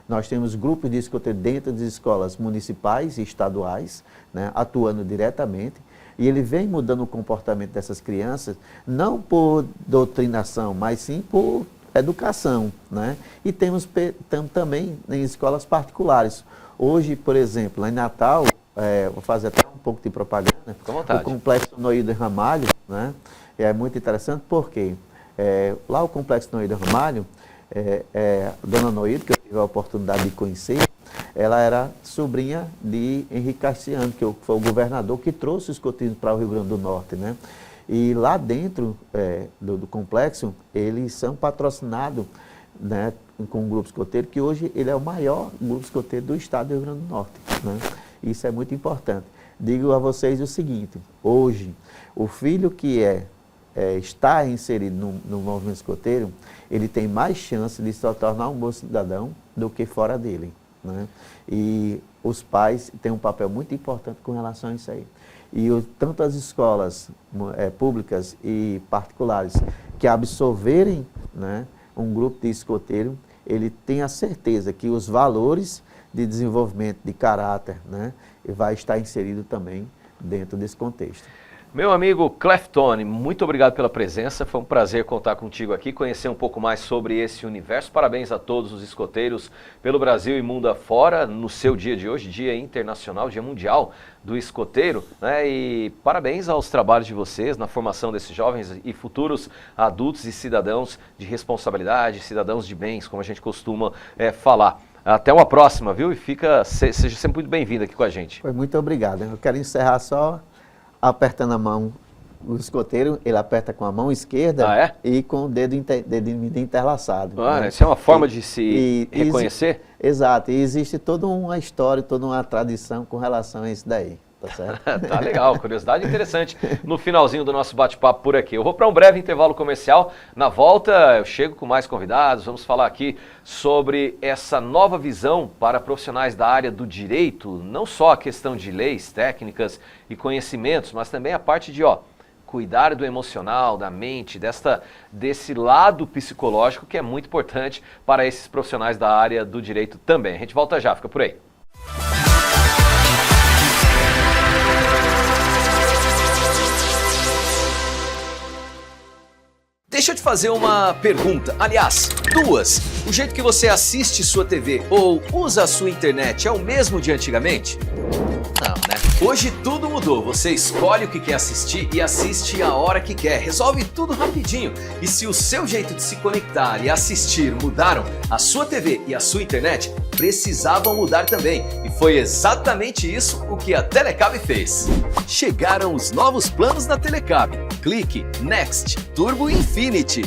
Nós temos grupos de escoteiro dentro das escolas municipais e estaduais, né, atuando diretamente, e ele vem mudando o comportamento dessas crianças, não por doutrinação, mas sim por educação, né? E temos também em escolas particulares. Hoje, por exemplo, lá em Natal, vou fazer até um pouco de propaganda, Fica à vontade. O Complexo Noíder Ramalho, né? É muito interessante porque lá o Complexo Noíder Ramalho, Dona Noíder, que eu tive a oportunidade de conhecer, ela era sobrinha de Henrique Cassiano, que foi o governador que trouxe o escotismo para o Rio Grande do Norte, né? E lá dentro do complexo, eles são patrocinados, né, com um grupo escoteiro, que hoje ele é o maior grupo escoteiro do estado do Rio Grande do Norte, né? Isso é muito importante. Digo a vocês o seguinte, hoje, o filho que está inserido no movimento escoteiro, ele tem mais chance de se tornar um bom cidadão do que fora dele, né? E os pais têm um papel muito importante com relação a isso aí. E tanto as escolas públicas e particulares que absorverem, né, um grupo de escoteiro, ele tem a certeza que os valores de desenvolvimento de caráter, né? E vai estar inserido também dentro desse contexto. Meu amigo Cleftone, muito obrigado pela presença, foi um prazer contar contigo aqui, conhecer um pouco mais sobre esse universo. Parabéns a todos os escoteiros pelo Brasil e mundo afora, no seu dia de hoje, Dia Internacional, Dia Mundial do Escoteiro, né? E parabéns aos trabalhos de vocês na formação desses jovens e futuros adultos e cidadãos de responsabilidade, cidadãos de bens, como a gente costuma falar. Até uma próxima, viu? E seja sempre muito bem-vindo aqui com a gente. Foi muito obrigado. Eu quero encerrar só apertando a mão. O escoteiro, ele aperta com a mão esquerda e com o dedo interlaçado. Né? Isso é uma forma de se reconhecer? Exato. E existe toda uma história, toda uma tradição com relação a isso daí. Tá certo? Tá legal, curiosidade interessante no finalzinho do nosso bate-papo por aqui. Eu vou para um breve intervalo comercial. Na volta eu chego com mais convidados, vamos falar aqui sobre essa nova visão para profissionais da área do direito, não só a questão de leis, técnicas e conhecimentos, mas também a parte de cuidar do emocional, da mente, desse lado psicológico que é muito importante para esses profissionais da área do direito também. A gente volta já, fica por aí. Deixa eu te fazer uma pergunta, aliás, duas. O jeito que você assiste sua TV ou usa a sua internet é o mesmo de antigamente? Não, né? Hoje tudo mudou, você escolhe o que quer assistir e assiste a hora que quer, resolve tudo rapidinho. E se o seu jeito de se conectar e assistir mudaram, a sua TV e a sua internet precisavam mudar também. E foi exatamente isso o que a Telecab fez. Chegaram os novos planos da Telecab. Clique, Next, Turbo Infinity.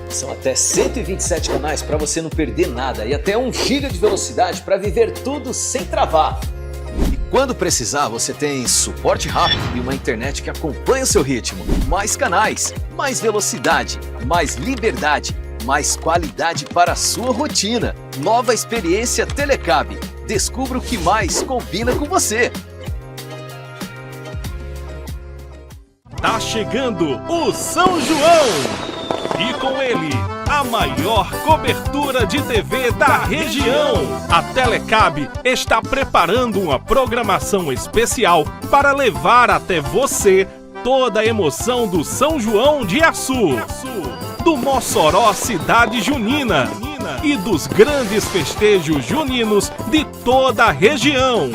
São até 127 canais para você não perder nada e até 1 GB de velocidade para viver tudo sem travar. E quando precisar, você tem suporte rápido e uma internet que acompanha o seu ritmo. Mais canais, mais velocidade, mais liberdade, mais qualidade para a sua rotina. Nova experiência Telecab. Descubra o que mais combina com você. Tá chegando o São João! E com ele, a maior cobertura de TV da região. A Telecab está preparando uma programação especial para levar até você toda a emoção do São João de Açu, do Mossoró Cidade Junina e dos grandes festejos juninos de toda a região.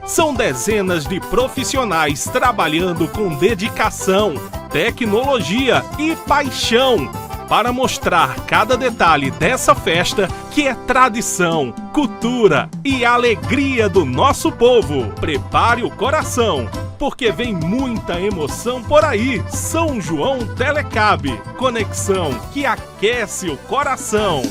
São dezenas de profissionais trabalhando com dedicação, tecnologia e paixão para mostrar cada detalhe dessa festa que é tradição, cultura e alegria do nosso povo. Prepare o coração, porque vem muita emoção por aí. São João Telecab, conexão que aquece o coração.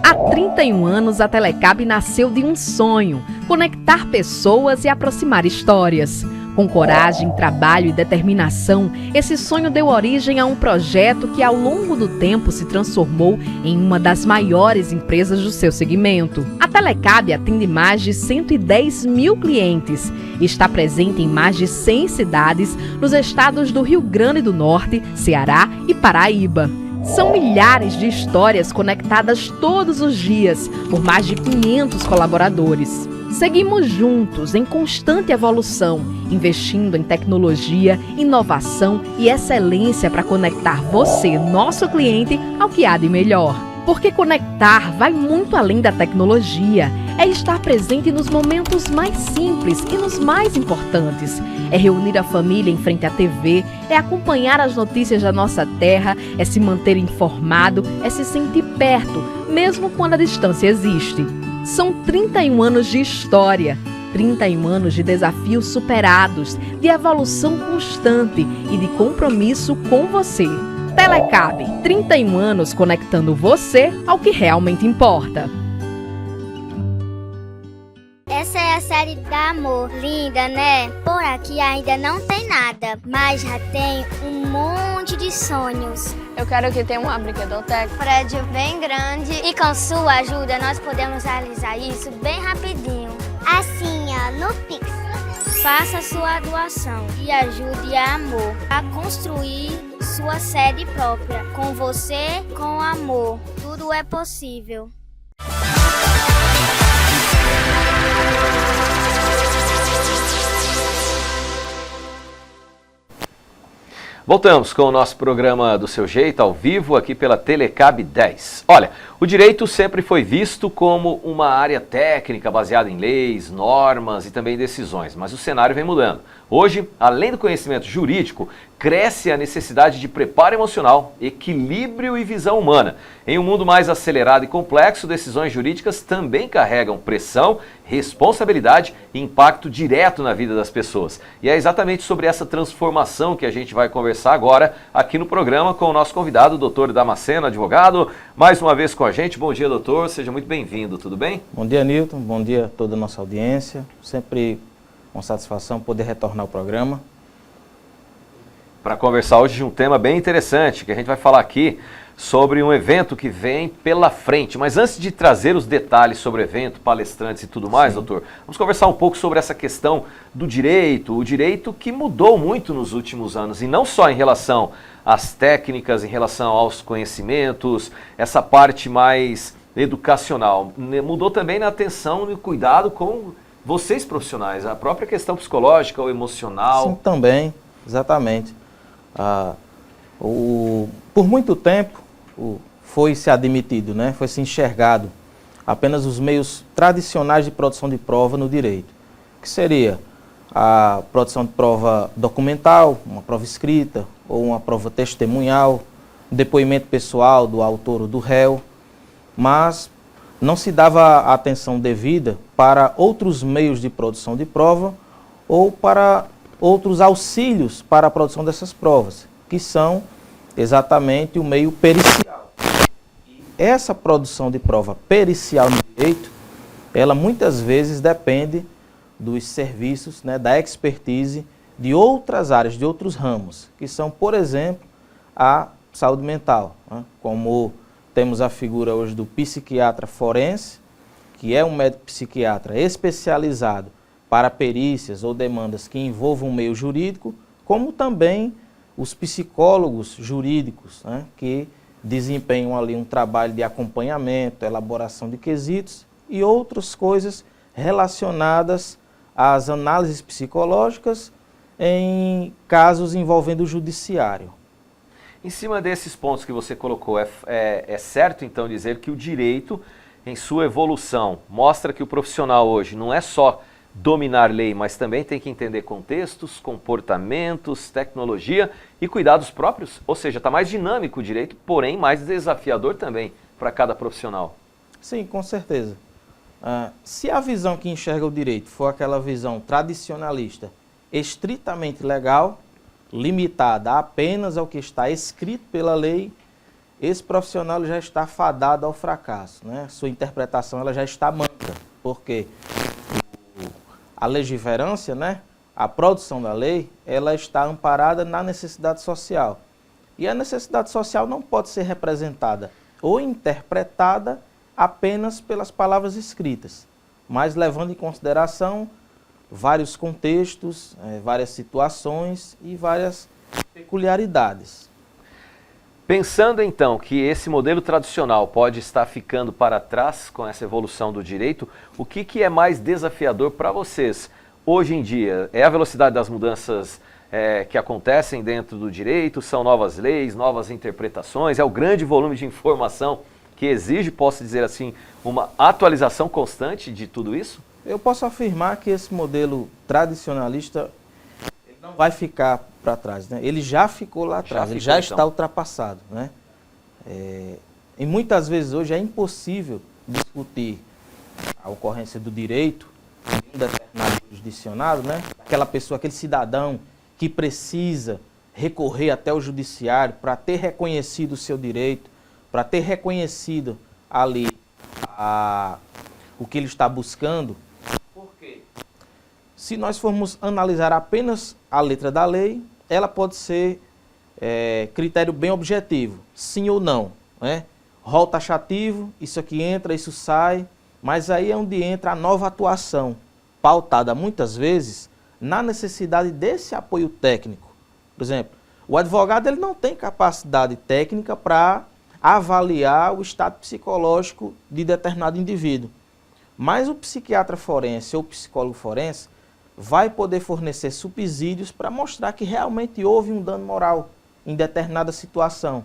Há 31 anos, a Telecab nasceu de um sonho: conectar pessoas e aproximar histórias. Com coragem, trabalho e determinação, esse sonho deu origem a um projeto que, ao longo do tempo, se transformou em uma das maiores empresas do seu segmento. A Telecab atende mais de 110 mil clientes e está presente em mais de 100 cidades nos estados do Rio Grande do Norte, Ceará e Paraíba. São milhares de histórias conectadas todos os dias por mais de 500 colaboradores. Seguimos juntos em constante evolução, investindo em tecnologia, inovação e excelência para conectar você, nosso cliente, ao que há de melhor. Porque conectar vai muito além da tecnologia. É estar presente nos momentos mais simples e nos mais importantes. É reunir a família em frente à TV, é acompanhar as notícias da nossa terra, é se manter informado, é se sentir perto, mesmo quando a distância existe. São 31 anos de história, 31 anos de desafios superados, de evolução constante e de compromisso com você. Telecab, 31 anos conectando você ao que realmente importa. Essa é a série da Amor. Linda, né? Por aqui ainda não tem nada, mas já tem um monte de sonhos. Eu quero que tenha uma brinquedoteca. Um prédio bem grande e com sua ajuda nós podemos realizar isso bem rapidinho. Assim, no Pix. Faça sua doação e ajude a Amor a construir sua sede própria. Com você, com amor, tudo é possível. Voltamos com o nosso programa Do Seu Jeito, ao vivo, aqui pela Telecab 10. Olha, o direito sempre foi visto como uma área técnica baseada em leis, normas e também decisões, mas o cenário vem mudando. Hoje, além do conhecimento jurídico, cresce a necessidade de preparo emocional, equilíbrio e visão humana. Em um mundo mais acelerado e complexo, decisões jurídicas também carregam pressão, responsabilidade e impacto direto na vida das pessoas. E é exatamente sobre essa transformação que a gente vai conversar agora aqui no programa com o nosso convidado, o doutor Damasceno, advogado, mais uma vez com a gente. Bom dia, doutor, seja muito bem-vindo, tudo bem? Bom dia, Nilton, bom dia a toda a nossa audiência, sempre com satisfação poder retornar ao programa. Para conversar hoje de um tema bem interessante, que a gente vai falar aqui sobre um evento que vem pela frente. Mas antes de trazer os detalhes sobre o evento, palestrantes e tudo mais, doutor, vamos conversar um pouco sobre essa questão do direito, o direito que mudou muito nos últimos anos, e não só em relação às técnicas, em relação aos conhecimentos, essa parte mais educacional. Mudou também na atenção e no cuidado com vocês profissionais, a própria questão psicológica ou emocional. Sim, também, exatamente. Por muito tempo foi se admitido, né? Foi se enxergado apenas os meios tradicionais de produção de prova no direito, que seria a produção de prova documental, uma prova escrita ou uma prova testemunhal, um depoimento pessoal do autor ou do réu, mas não se dava a atenção devida para outros meios de produção de prova ou para outros auxílios para a produção dessas provas, que são exatamente o meio pericial. E essa produção de prova pericial no direito, ela muitas vezes depende dos serviços, né, da expertise de outras áreas, de outros ramos, que são, por exemplo, a saúde mental, né, como temos a figura hoje do psiquiatra forense, que é um médico psiquiatra especializado para perícias ou demandas que envolvam o meio jurídico, como também os psicólogos jurídicos, né, que desempenham ali um trabalho de acompanhamento, elaboração de quesitos e outras coisas relacionadas às análises psicológicas em casos envolvendo o judiciário. Em cima desses pontos que você colocou, é certo então dizer que o direito, em sua evolução, mostra que o profissional hoje não é só dominar lei, mas também tem que entender contextos, comportamentos, tecnologia e cuidados próprios? Ou seja, está mais dinâmico o direito, porém mais desafiador também para cada profissional. Sim, com certeza. Se a visão que enxerga o direito for aquela visão tradicionalista, estritamente legal, limitada apenas ao que está escrito pela lei, esse profissional já está fadado ao fracasso, né? Sua interpretação ela já está manca, porque a legiferância, né, a produção da lei, ela está amparada na necessidade social. E a necessidade social não pode ser representada ou interpretada apenas pelas palavras escritas, mas levando em consideração vários contextos, várias situações e várias peculiaridades. Pensando então que esse modelo tradicional pode estar ficando para trás com essa evolução do direito, o que é mais desafiador para vocês hoje em dia? É a velocidade das mudanças que acontecem dentro do direito? São novas leis, novas interpretações? É o grande volume de informação que exige, posso dizer assim, uma atualização constante de tudo isso? Eu posso afirmar que esse modelo tradicionalista ele não vai ficar para trás, né? Ele já ficou lá atrás, ele já está ultrapassado, né? E muitas vezes hoje é impossível discutir a ocorrência do direito em um determinado jurisdicionado, né? Aquela pessoa, aquele cidadão que precisa recorrer até o judiciário para ter reconhecido o seu direito, para ter reconhecido ali o que ele está buscando. Por quê? Se nós formos analisar apenas a letra da lei, ela pode ser critério bem objetivo, sim ou não, né? Rol taxativo, isso aqui entra, isso sai, mas aí é onde entra a nova atuação, pautada muitas vezes na necessidade desse apoio técnico. Por exemplo, o advogado ele não tem capacidade técnica para avaliar o estado psicológico de determinado indivíduo. Mas o psiquiatra forense ou psicólogo forense vai poder fornecer subsídios para mostrar que realmente houve um dano moral em determinada situação.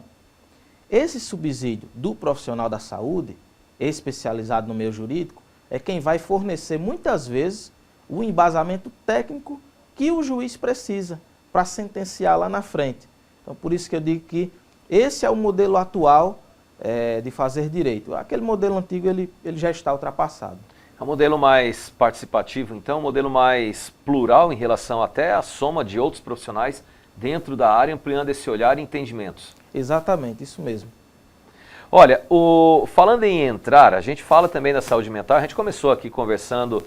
Esse subsídio do profissional da saúde, especializado no meio jurídico, é quem vai fornecer muitas vezes o embasamento técnico que o juiz precisa para sentenciar lá na frente. Então, por isso que eu digo que esse é o modelo atual de fazer direito. Aquele modelo antigo ele já está ultrapassado. É um modelo mais participativo, então, um modelo mais plural em relação até à soma de outros profissionais dentro da área, ampliando esse olhar e entendimentos. Exatamente, isso mesmo. Olha, falando em entrar, a gente fala também da saúde mental, a gente começou aqui conversando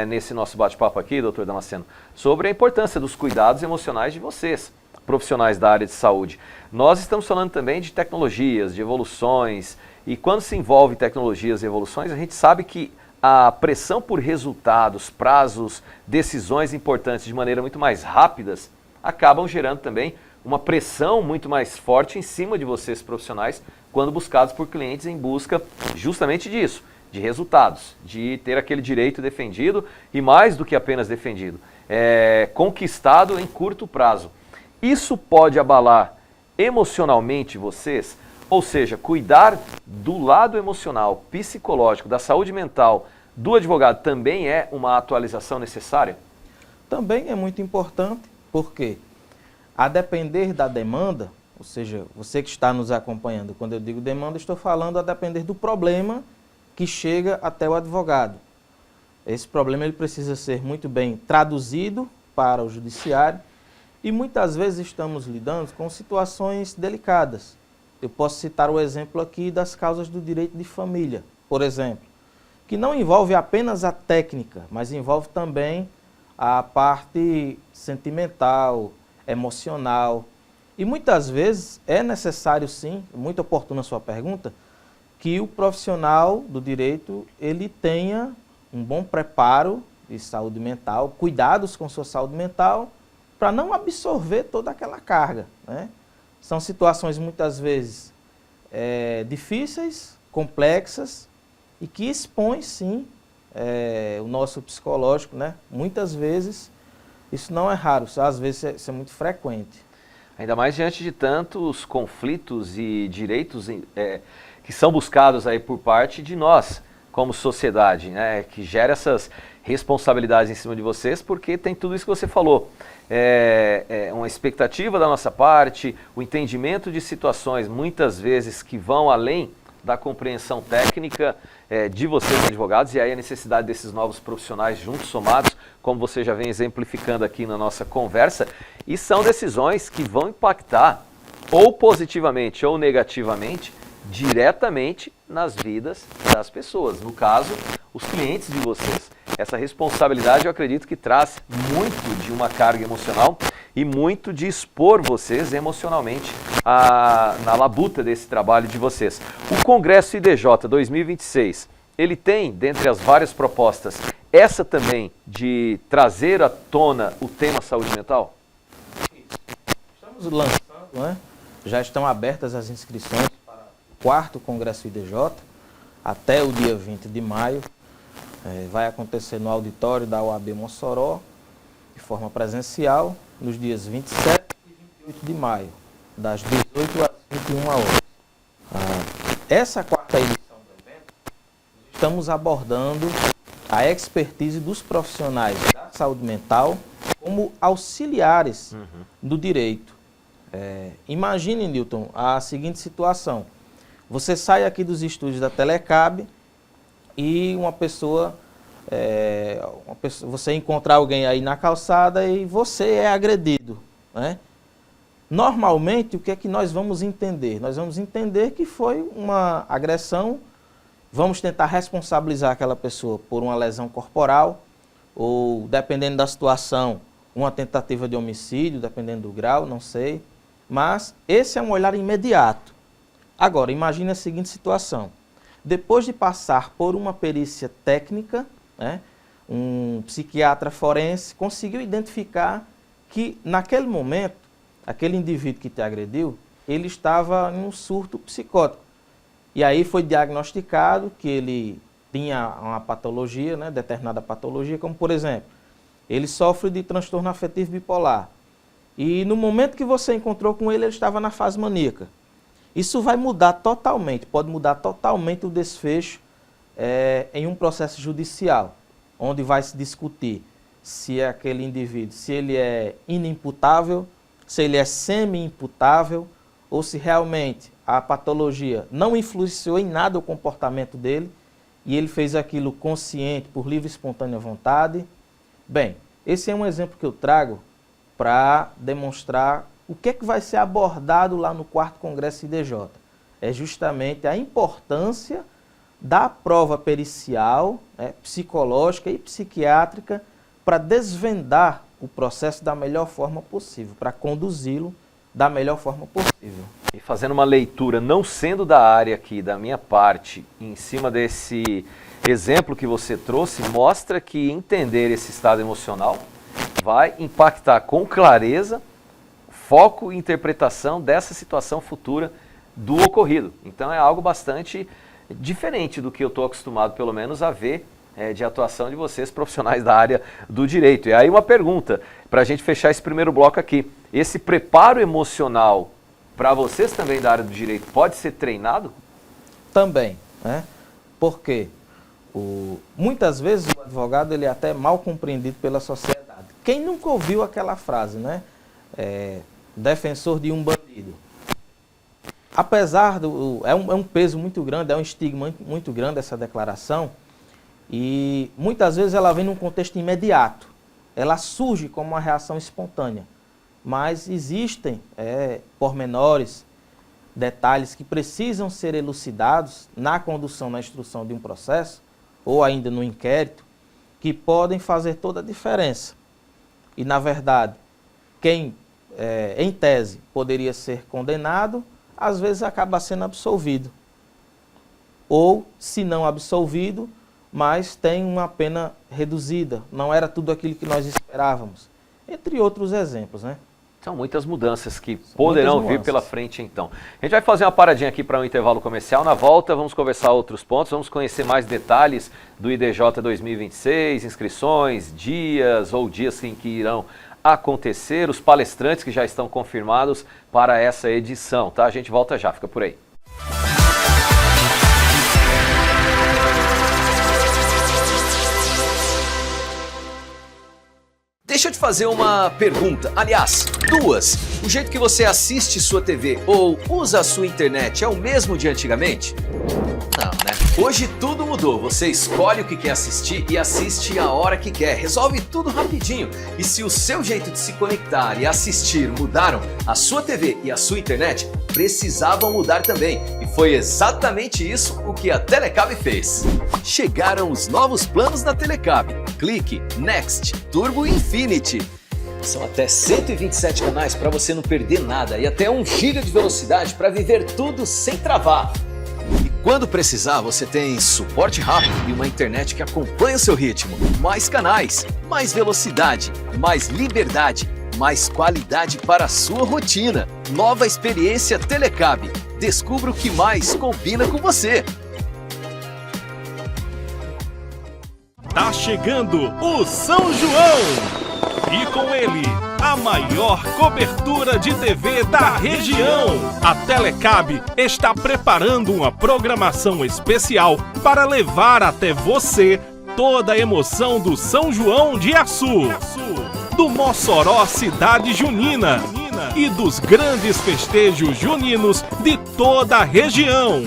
nesse nosso bate-papo aqui, doutor Damasceno, sobre a importância dos cuidados emocionais de vocês, profissionais da área de saúde. Nós estamos falando também de tecnologias, de evoluções, e quando se envolve tecnologias e evoluções, a gente sabe que a pressão por resultados, prazos, decisões importantes de maneira muito mais rápidas, acabam gerando também uma pressão muito mais forte em cima de vocês profissionais, quando buscados por clientes em busca justamente disso, de resultados, de ter aquele direito defendido e mais do que apenas defendido, conquistado em curto prazo. Isso pode abalar emocionalmente vocês? Ou seja, cuidar do lado emocional, psicológico, da saúde mental do advogado também é uma atualização necessária? Também é muito importante, porque a depender da demanda, ou seja, você que está nos acompanhando, quando eu digo demanda, estou falando a depender do problema que chega até o advogado. Esse problema ele precisa ser muito bem traduzido para o judiciário e muitas vezes estamos lidando com situações delicadas. Eu posso citar o exemplo aqui das causas do direito de família, por exemplo, que não envolve apenas a técnica, mas envolve também a parte sentimental, emocional. E muitas vezes é necessário sim, muito oportuna a sua pergunta, que o profissional do direito ele tenha um bom preparo de saúde mental, cuidados com sua saúde mental, para não absorver toda aquela carga, né? São situações muitas vezes difíceis, complexas e que expõem sim o nosso psicológico, né? Muitas vezes, isso não é raro, às vezes isso é muito frequente. Ainda mais diante de tantos conflitos e direitos que são buscados aí por parte de nós, como sociedade, né? Que gera essas responsabilidades em cima de vocês, porque tem tudo isso que você falou. Uma expectativa da nossa parte, o entendimento de situações, muitas vezes, que vão além da compreensão técnica de vocês, advogados, e aí a necessidade desses novos profissionais juntos, somados, como você já vem exemplificando aqui na nossa conversa, e são decisões que vão impactar, ou positivamente ou negativamente, diretamente nas vidas das pessoas, no caso, os clientes de vocês. Essa responsabilidade eu acredito que traz muito de uma carga emocional e muito de expor vocês emocionalmente na labuta desse trabalho de vocês. O Congresso IDJ 2026, ele tem, dentre as várias propostas, essa também de trazer à tona o tema saúde mental? Estamos lançando, né? Já estão abertas as inscrições para o 4º Congresso IDJ, até o dia 20 de maio. Vai acontecer no auditório da UAB Mossoró, de forma presencial, nos dias 27 e 28 de maio, das 18 às 21 horas. Essa 4ª edição do evento, estamos abordando a expertise dos profissionais da saúde mental como auxiliares do direito. Imagine, Newton, a seguinte situação. Você sai aqui dos estúdios da Telecab e você encontra alguém aí na calçada e você é agredido, né? Normalmente, o que é que nós vamos entender? Nós vamos entender que foi uma agressão, vamos tentar responsabilizar aquela pessoa por uma lesão corporal ou, dependendo da situação, uma tentativa de homicídio, dependendo do grau, não sei. Mas esse é um olhar imediato. Agora, imagine a seguinte situação. Depois de passar por uma perícia técnica, né, um psiquiatra forense conseguiu identificar que, naquele momento, aquele indivíduo que te agrediu, ele estava em um surto psicótico. E aí foi diagnosticado que ele tinha uma patologia, né, determinada patologia, como, por exemplo, ele sofre de transtorno afetivo bipolar. E no momento que você encontrou com ele, ele estava na fase maníaca. Isso vai mudar totalmente, pode mudar totalmente o desfecho em um processo judicial, onde vai se discutir se aquele indivíduo, se ele é inimputável, se ele é semi-imputável, ou se realmente a patologia não influenciou em nada o comportamento dele, e ele fez aquilo consciente, por livre e espontânea vontade. Bem, esse é um exemplo que eu trago para demonstrar o que é que vai ser abordado lá no 4º Congresso IDJ. É justamente a importância da prova pericial, psicológica e psiquiátrica para desvendar o processo da melhor forma possível, para conduzi-lo da melhor forma possível. E fazendo uma leitura, não sendo da área aqui, da minha parte, em cima desse exemplo que você trouxe, mostra que entender esse estado emocional vai impactar com clareza, foco e interpretação dessa situação futura do ocorrido. Então é algo bastante diferente do que eu estou acostumado, pelo menos, a ver de atuação de vocês, profissionais da área do direito. E aí uma pergunta, para a gente fechar esse primeiro bloco aqui. Esse preparo emocional, para vocês também da área do direito, pode ser treinado? Também, né? Porque muitas vezes o advogado ele é até mal compreendido pela sociedade. Quem nunca ouviu aquela frase, né? Defensor de um bandido. Apesar é um peso muito grande, é um estigma muito grande essa declaração, e muitas vezes ela vem num contexto imediato, ela surge como uma reação espontânea, mas existem pormenores, detalhes que precisam ser elucidados na condução, na instrução de um processo, ou ainda no inquérito, que podem fazer toda a diferença. E, na verdade, quem, em tese, poderia ser condenado, às vezes acaba sendo absolvido. Ou, se não absolvido, mas tem uma pena reduzida. Não era tudo aquilo que nós esperávamos. Entre outros exemplos, né? São muitas mudanças que poderão vir pela frente, então. A gente vai fazer uma paradinha aqui para um intervalo comercial. Na volta, vamos conversar outros pontos, vamos conhecer mais detalhes do IDJ 2026, inscrições, dias ou dias em que irão acontecer, os palestrantes que já estão confirmados para essa edição, tá? A gente volta já, fica por aí. Deixa eu te fazer uma pergunta, aliás, duas. O jeito que você assiste sua TV ou usa a sua internet é o mesmo de antigamente? Não, né? Hoje tudo mudou, você escolhe o que quer assistir e assiste a hora que quer, resolve tudo rapidinho. E se o seu jeito de se conectar e assistir mudaram, a sua TV e a sua internet precisavam mudar também. E foi exatamente isso o que a Telecab fez. Chegaram os novos planos da Telecab. Clique, Next, Turbo Infinity. São até 127 canais para você não perder nada e até 1 GB de velocidade para viver tudo sem travar. E quando precisar, você tem suporte rápido e uma internet que acompanha o seu ritmo. Mais canais, mais velocidade, mais liberdade, mais qualidade para a sua rotina. Nova experiência Telecab. Descubra o que mais combina com você. Tá chegando o São João! E com ele, a maior cobertura de TV da região. A Telecab está preparando uma programação especial para levar até você toda a emoção do São João de Açu, do Mossoró Cidade Junina e dos grandes festejos juninos de toda a região.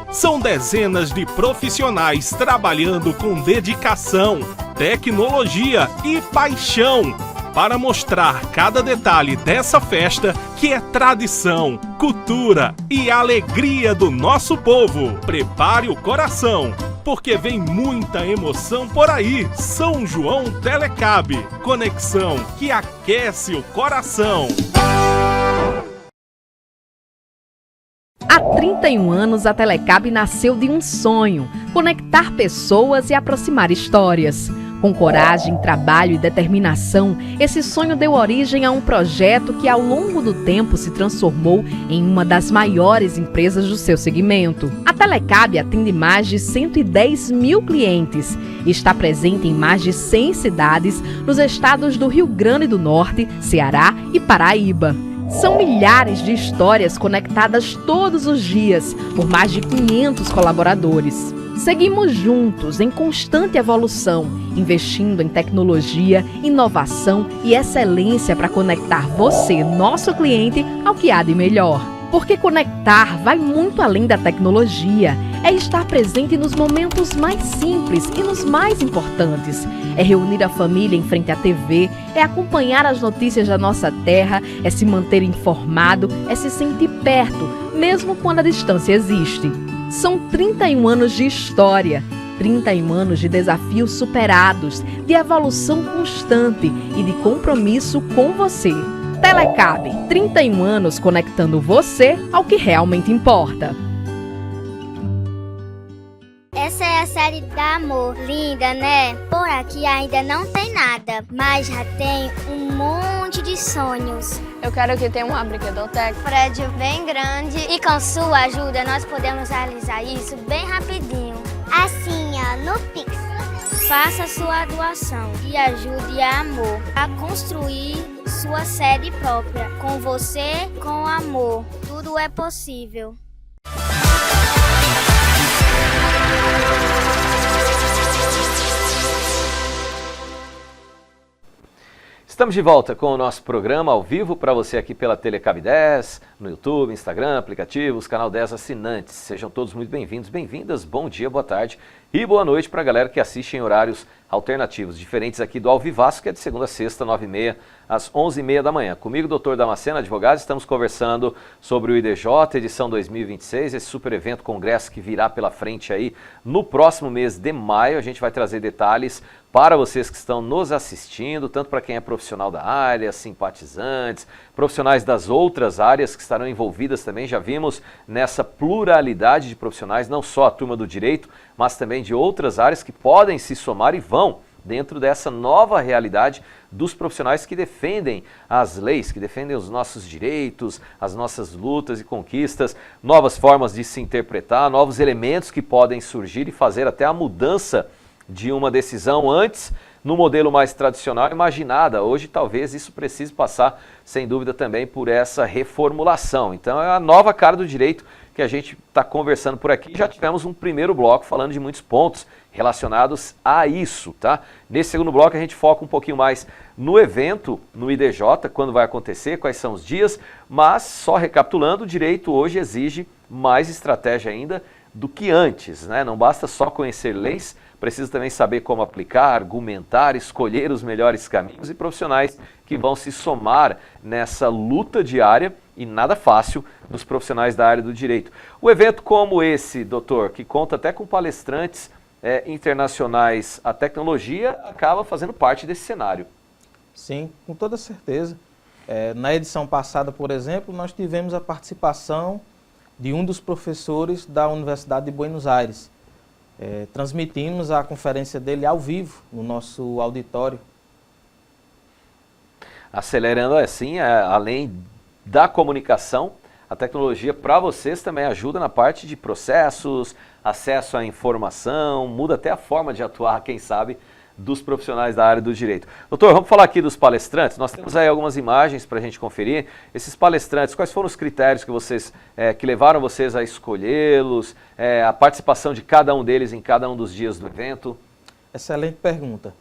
São dezenas de profissionais trabalhando com dedicação, tecnologia e paixão para mostrar cada detalhe dessa festa que é tradição, cultura e alegria do nosso povo. Prepare o coração, porque vem muita emoção por aí. São João Telecab, conexão que aquece o coração. Há 31 anos, a Telecab nasceu de um sonho: conectar pessoas e aproximar histórias. Com coragem, trabalho e determinação, esse sonho deu origem a um projeto que ao longo do tempo se transformou em uma das maiores empresas do seu segmento. A Telecab atende mais de 110 mil clientes e está presente em mais de 100 cidades nos estados do Rio Grande do Norte, Ceará e Paraíba. São milhares de histórias conectadas todos os dias por mais de 500 colaboradores. Seguimos juntos em constante evolução, investindo em tecnologia, inovação e excelência para conectar você, nosso cliente, ao que há de melhor. Porque conectar vai muito além da tecnologia. É estar presente nos momentos mais simples e nos mais importantes. É reunir a família em frente à TV, é acompanhar as notícias da nossa terra, é se manter informado, é se sentir perto, mesmo quando a distância existe. São 31 anos de história, 31 anos de desafios superados, de evolução constante e de compromisso com você. Telecab, 31 anos conectando você ao que realmente importa. Essa é a série da Amor. Linda, né? Por aqui ainda não tem nada, mas já tem um monte de sonhos. Eu quero que tenha uma brinquedoteca. Um prédio bem grande e com sua ajuda nós podemos realizar isso bem rapidinho. Assim, no Pix. Faça sua doação e ajude a Amor a construir sua sede própria. Com você, com amor, tudo é possível. Estamos de volta com o nosso programa ao vivo para você aqui pela Telecab 10, no YouTube, Instagram, aplicativos, canal 10 assinantes. Sejam todos muito bem-vindos, bem-vindas, bom dia, boa tarde e boa noite para a galera que assiste em horários alternativos, diferentes aqui do Ao Vivaço, que é de segunda a sexta, 9h30 às 11h30 da manhã. Comigo, Dr. Damasceno, advogado, estamos conversando sobre o IDJ, edição 2026, esse super evento, congresso que virá pela frente aí no próximo mês de maio. A gente vai trazer detalhes para vocês que estão nos assistindo, tanto para quem é profissional da área, simpatizantes, profissionais das outras áreas que estarão envolvidas também. Já vimos nessa pluralidade de profissionais, não só a turma do direito, mas também de outras áreas que podem se somar e vão dentro dessa nova realidade dos profissionais que defendem as leis, que defendem os nossos direitos, as nossas lutas e conquistas, novas formas de se interpretar, novos elementos que podem surgir e fazer até a mudança de uma decisão antes no modelo mais tradicional imaginada. Hoje talvez isso precise passar, sem dúvida, também por essa reformulação. Então é a nova cara do direito que a gente está conversando por aqui. Já tivemos um primeiro bloco falando de muitos pontos relacionados a isso, tá? Nesse segundo bloco a gente foca um pouquinho mais no evento, no IDJ, quando vai acontecer, quais são os dias, mas só recapitulando, o direito hoje exige mais estratégia ainda do que antes, né? Não basta só conhecer leis, precisa também saber como aplicar, argumentar, escolher os melhores caminhos e profissionais que vão se somar nessa luta diária e nada fácil dos profissionais da área do direito. O evento como esse, doutor, que conta até com palestrantes internacionais, a tecnologia acaba fazendo parte desse cenário. Sim, com toda certeza. Na edição passada, por exemplo, nós tivemos a participação de um dos professores da Universidade de Buenos Aires. Transmitimos a conferência dele ao vivo no nosso auditório. Acelerando assim, além da comunicação, a tecnologia para vocês também ajuda na parte de processos, acesso à informação, muda até a forma de atuar, quem sabe, dos profissionais da área do direito. Doutor, vamos falar aqui dos palestrantes. Nós temos aí algumas imagens para a gente conferir. Esses palestrantes, quais foram os critérios que vocês que levaram vocês a escolhê-los, a participação de cada um deles em cada um dos dias do evento? Excelente pergunta.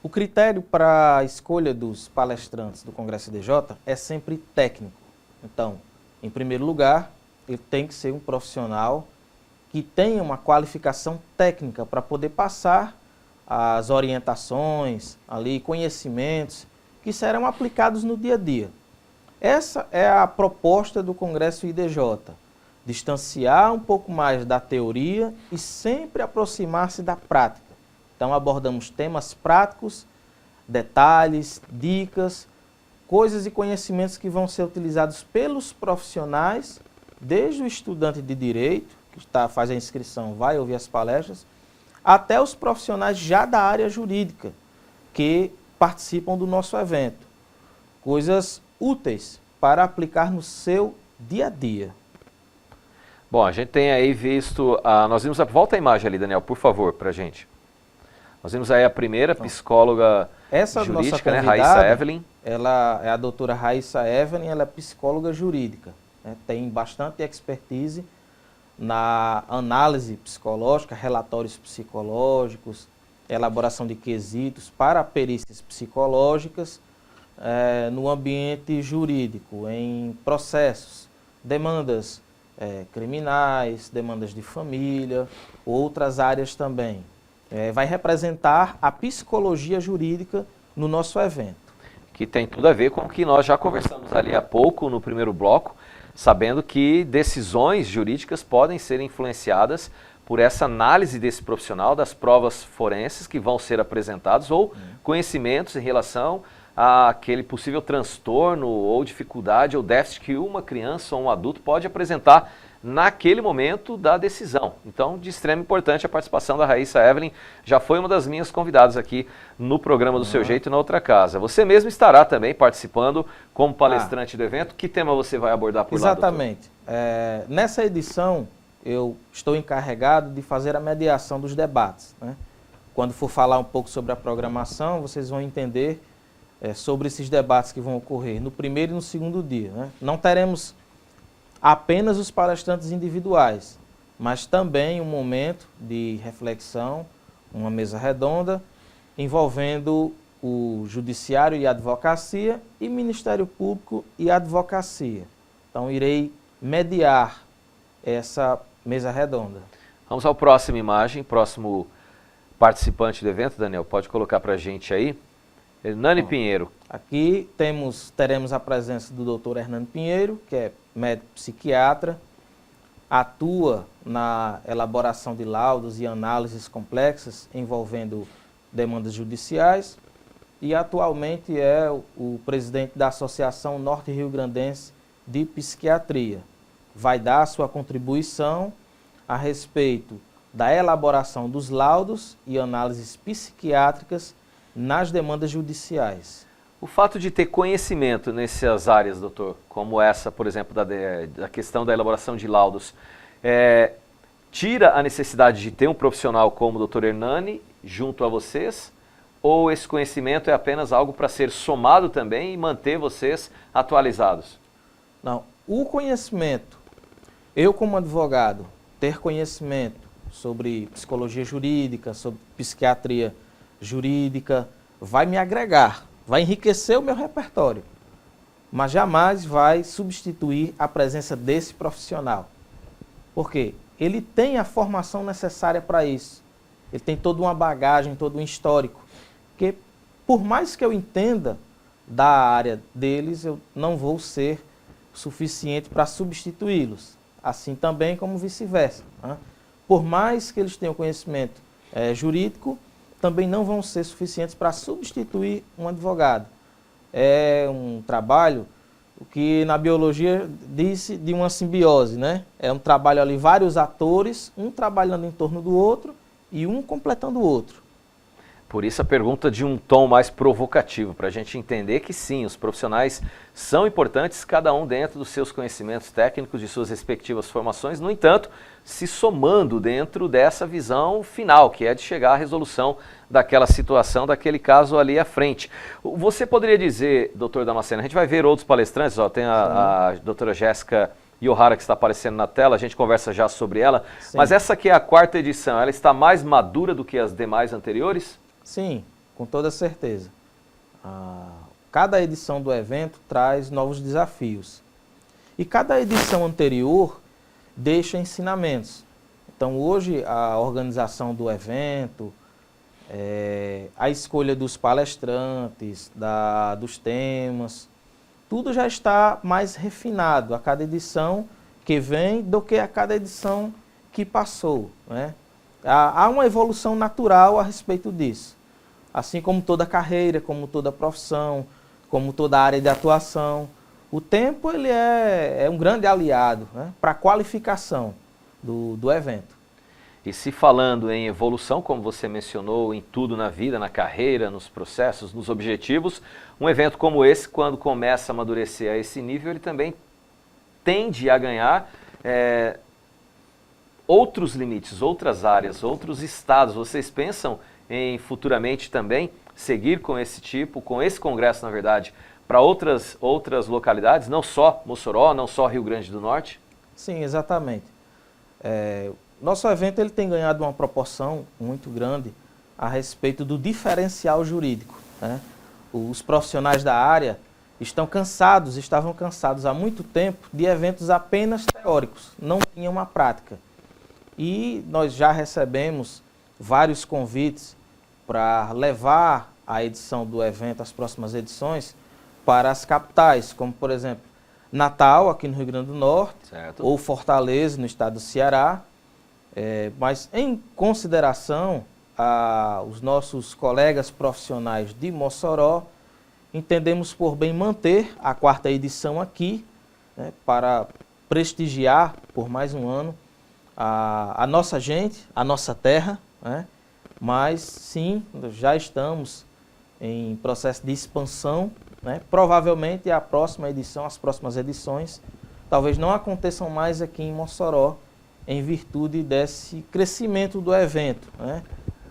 O critério para a escolha dos palestrantes do Congresso IDJ é sempre técnico. Então, em primeiro lugar, ele tem que ser um profissional que tenha uma qualificação técnica para poder passar as orientações, ali, conhecimentos que serão aplicados no dia a dia. Essa é a proposta do Congresso IDJ, distanciar um pouco mais da teoria e sempre aproximar-se da prática. Então abordamos temas práticos, detalhes, dicas, coisas e conhecimentos que vão ser utilizados pelos profissionais, desde o estudante de direito, que faz a inscrição, vai ouvir as palestras, até os profissionais já da área jurídica que participam do nosso evento. Coisas úteis para aplicar no seu dia a dia. Bom, a gente tem aí visto, nós vimos, volta a imagem ali, Daniel, por favor, para a gente. Nós vimos aí a primeira psicóloga jurídica, né, Raíssa Evelyn. Ela é a doutora Raíssa Evelyn, ela é psicóloga jurídica, né, tem bastante expertise na análise psicológica, relatórios psicológicos, elaboração de quesitos para perícias psicológicas no ambiente jurídico, em processos, demandas criminais, demandas de família, outras áreas também. Vai representar a psicologia jurídica no nosso evento. Que tem tudo a ver com o que nós já conversamos ali há pouco no primeiro bloco, sabendo que decisões jurídicas podem ser influenciadas por essa análise desse profissional, das provas forenses que vão ser apresentadas ou conhecimentos em relação àquele possível transtorno ou dificuldade ou déficit que uma criança ou um adulto pode apresentar naquele momento da decisão. Então, de extrema importância a participação da Raíssa Evelyn, já foi uma das minhas convidadas aqui no programa do Seu Jeito e na Outra Casa. Você mesmo estará também participando como palestrante do evento. Que tema você vai abordar por lá, doutor? Exatamente. Nessa edição, eu estou encarregado de fazer a mediação dos debates, né? Quando for falar um pouco sobre a programação, vocês vão entender sobre esses debates que vão ocorrer no primeiro e no segundo dia, né? Não teremos apenas os palestrantes individuais, mas também um momento de reflexão, uma mesa redonda, envolvendo o Judiciário e Advocacia e Ministério Público e Advocacia. Então, irei mediar essa mesa redonda. Vamos à próxima imagem, próximo participante do evento, Daniel, pode colocar para a gente aí. Hernani Pinheiro. Aqui teremos a presença do Dr. Hernani Pinheiro, que é médico psiquiatra, atua na elaboração de laudos e análises complexas envolvendo demandas judiciais e atualmente é o presidente da Associação Norte Rio Grandense de Psiquiatria. Vai dar a sua contribuição a respeito da elaboração dos laudos e análises psiquiátricas nas demandas judiciais. O fato de ter conhecimento nessas áreas, doutor, como essa, por exemplo, da questão da elaboração de laudos, tira a necessidade de ter um profissional como o doutor Hernani junto a vocês? Ou esse conhecimento é apenas algo para ser somado também e manter vocês atualizados? Não, o conhecimento, eu como advogado, ter conhecimento sobre psicologia jurídica, sobre psiquiatria jurídica, vai me agregar, vai enriquecer o meu repertório, mas jamais vai substituir a presença desse profissional. Por quê? Ele tem a formação necessária para isso, ele tem toda uma bagagem, todo um histórico, que por mais que eu entenda da área deles, eu não vou ser suficiente para substituí-los, assim também como vice-versa, né? Por mais que eles tenham conhecimento jurídico, também não vão ser suficientes para substituir um advogado. É um trabalho, o que na biologia disse de uma simbiose, né? É um trabalho ali, vários atores, um trabalhando em torno do outro e um completando o outro. Por isso a pergunta de um tom mais provocativo, para a gente entender que sim, os profissionais são importantes, cada um dentro dos seus conhecimentos técnicos, de suas respectivas formações, no entanto, se somando dentro dessa visão final, que é de chegar à resolução daquela situação, daquele caso ali à frente. Você poderia dizer, doutor Damasceno, a gente vai ver outros palestrantes, tem a doutora Jéssica Iohara que está aparecendo na tela, a gente conversa já sobre ela, sim. Mas essa aqui é a 4ª edição, ela está mais madura do que as demais anteriores? Sim, com toda certeza. Cada edição do evento traz novos desafios. E cada edição anterior deixa ensinamentos. Então hoje a organização do evento, a escolha dos palestrantes, dos temas, tudo já está mais refinado a cada edição que vem do que a cada edição que passou, né? Há uma evolução natural a respeito disso. Assim como toda carreira, como toda profissão, como toda área de atuação, o tempo ele é um grande aliado, né, para a qualificação do evento. E se falando em evolução, como você mencionou, em tudo na vida, na carreira, nos processos, nos objetivos, um evento como esse, quando começa a amadurecer a esse nível, ele também tende a ganhar outros limites, outras áreas, outros estados. Vocês pensam em futuramente também seguir com esse tipo, com esse congresso, na verdade, para outras localidades, não só Mossoró, não só Rio Grande do Norte? Sim, exatamente. Nosso evento ele tem ganhado uma proporção muito grande a respeito do diferencial jurídico, né? Os profissionais da área estavam cansados há muito tempo de eventos apenas teóricos, não tinham uma prática. E nós já recebemos vários convites para levar a edição do evento, as próximas edições, para as capitais, como por exemplo, Natal, aqui no Rio Grande do Norte, certo, ou Fortaleza, no estado do Ceará. Mas em consideração aos nossos colegas profissionais de Mossoró, entendemos por bem manter a 4ª edição aqui, né, para prestigiar por mais um ano a nossa gente, a nossa terra, né? Mas sim, já estamos em processo de expansão, né? Provavelmente a próxima edição, as próximas edições, talvez não aconteçam mais aqui em Mossoró, em virtude desse crescimento do evento, né?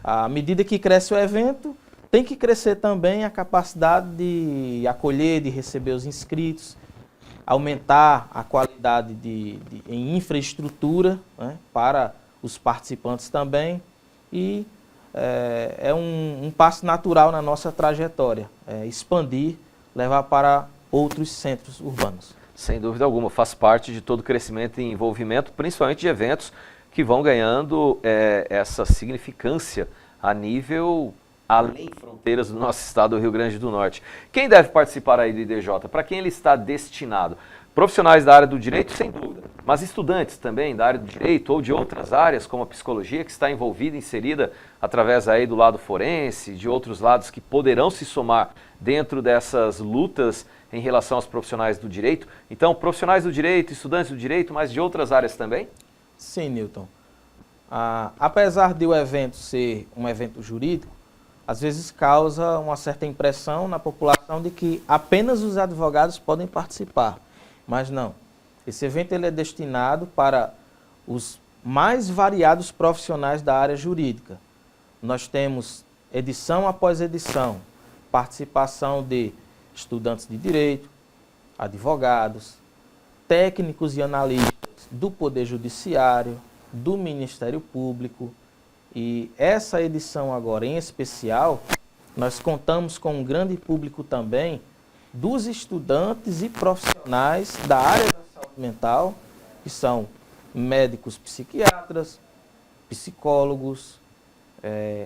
À medida que cresce o evento, tem que crescer também a capacidade de acolher, de receber os inscritos, aumentar a qualidade em infraestrutura, né, para os participantes também, e é um passo natural na nossa trajetória, expandir, levar para outros centros urbanos. Sem dúvida alguma, faz parte de todo o crescimento e envolvimento, principalmente de eventos que vão ganhando essa significância a nível além fronteiras do nosso estado do Rio Grande do Norte. Quem deve participar aí do IDJ? Para quem ele está destinado? Profissionais da área do direito, sem dúvida, mas estudantes também da área do direito ou de outras áreas, como a psicologia, que está envolvida, inserida através aí do lado forense, de outros lados que poderão se somar dentro dessas lutas em relação aos profissionais do direito. Então, profissionais do direito, estudantes do direito, mas de outras áreas também? Sim, Newton. Apesar de o evento ser um evento jurídico, às vezes causa uma certa impressão na população de que apenas os advogados podem participar. Mas não. Esse evento ele é destinado para os mais variados profissionais da área jurídica. Nós temos edição após edição, participação de estudantes de direito, advogados, técnicos e analistas do Poder Judiciário, do Ministério Público. E essa edição agora, em especial, nós contamos com um grande público também dos estudantes e profissionais da área da saúde mental, que são médicos psiquiatras, psicólogos,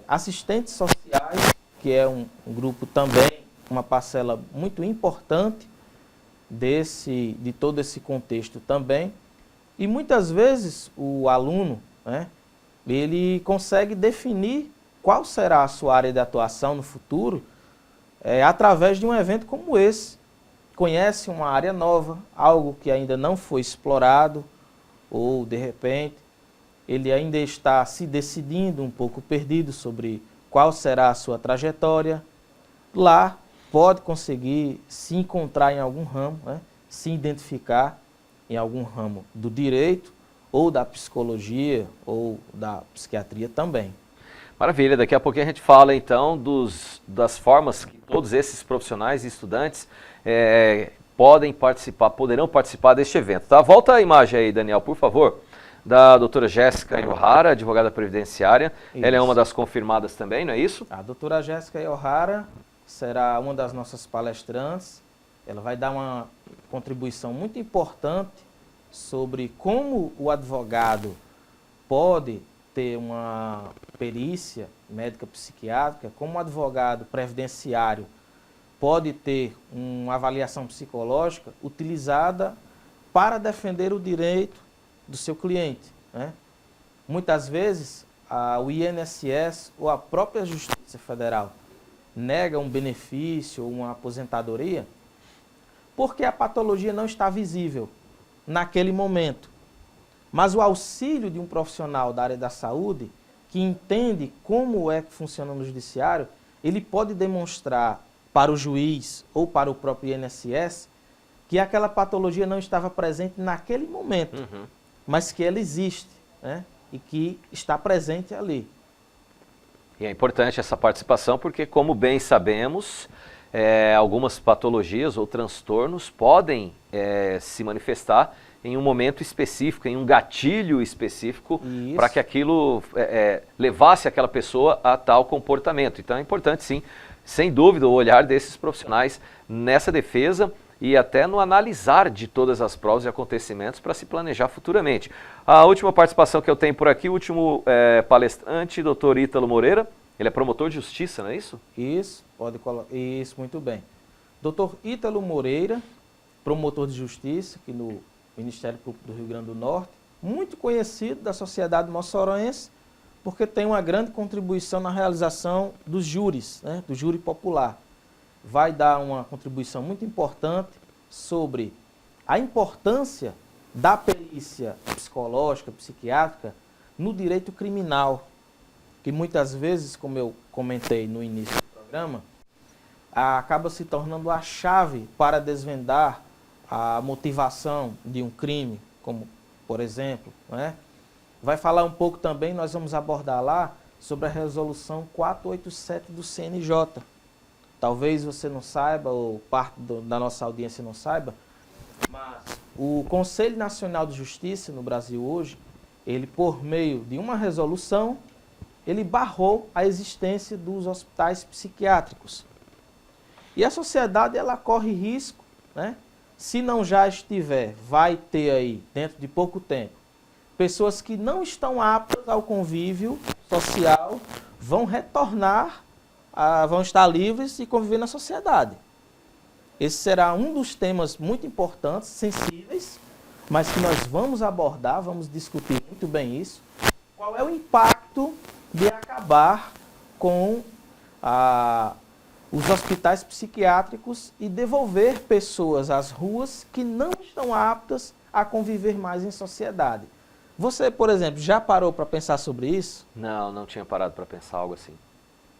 assistentes sociais, que é um grupo também, uma parcela muito importante de todo esse contexto também. E muitas vezes o aluno, né, ele consegue definir qual será a sua área de atuação no futuro através de um evento como esse. Conhece uma área nova, algo que ainda não foi explorado, ou de repente ele ainda está se decidindo, um pouco perdido sobre qual será a sua trajetória. Lá pode conseguir se encontrar em algum ramo, né, se identificar em algum ramo do direito, ou da psicologia, ou da psiquiatria também. Maravilha, daqui a pouquinho a gente fala então das formas que todos esses profissionais e estudantes poderão participar deste evento. Tá? Volta a imagem aí, Daniel, por favor, da doutora Jéssica Iohara, advogada previdenciária. Isso. Ela é uma das confirmadas também, não é isso? A doutora Jéssica Iohara será uma das nossas palestrantes. Ela vai dar uma contribuição muito importante sobre como o advogado pode ter uma perícia médica psiquiátrica, como o advogado previdenciário pode ter uma avaliação psicológica utilizada para defender o direito do seu cliente, né? Muitas vezes o INSS ou a própria Justiça Federal nega um benefício ou uma aposentadoria porque a patologia não está visível naquele momento. Mas o auxílio de um profissional da área da saúde, que entende como é que funciona no judiciário, ele pode demonstrar para o juiz ou para o próprio INSS que aquela patologia não estava presente naquele momento, mas que ela existe, né? E que está presente ali. E é importante essa participação porque, como bem sabemos, algumas patologias ou transtornos podem se manifestar em um momento específico, em um gatilho específico, para que aquilo levasse aquela pessoa a tal comportamento. Então é importante, sim, sem dúvida, o olhar desses profissionais nessa defesa e até no analisar de todas as provas e acontecimentos para se planejar futuramente. A última participação que eu tenho por aqui, o último palestrante, Dr. Ítalo Moreira, ele é promotor de justiça, não é isso? Isso, pode colocar. Isso, muito bem. Dr. Ítalo Moreira, promotor de justiça aqui no Ministério Público do Rio Grande do Norte, muito conhecido da sociedade moçoroense, porque tem uma grande contribuição na realização dos júris, né, do júri popular. Vai dar uma contribuição muito importante sobre a importância da perícia psicológica, psiquiátrica, no direito criminal, que muitas vezes, como eu comentei no início do programa, acaba se tornando a chave para desvendar a motivação de um crime, como, por exemplo, né? Vai falar um pouco também, nós vamos abordar lá, sobre a resolução 487 do CNJ. Talvez você não saiba, ou parte da nossa audiência não saiba, mas o Conselho Nacional de Justiça no Brasil hoje, ele, por meio de uma resolução, ele barrou a existência dos hospitais psiquiátricos. E a sociedade, ela corre risco, né? Se não já estiver, vai ter aí, dentro de pouco tempo, pessoas que não estão aptas ao convívio social, vão retornar, vão estar livres e conviver na sociedade. Esse será um dos temas muito importantes, sensíveis, mas que nós vamos abordar, vamos discutir muito bem isso. Qual é o impacto de acabar com os hospitais psiquiátricos e devolver pessoas às ruas que não estão aptas a conviver mais em sociedade. Você, por exemplo, já parou para pensar sobre isso? Não, não tinha parado para pensar algo assim.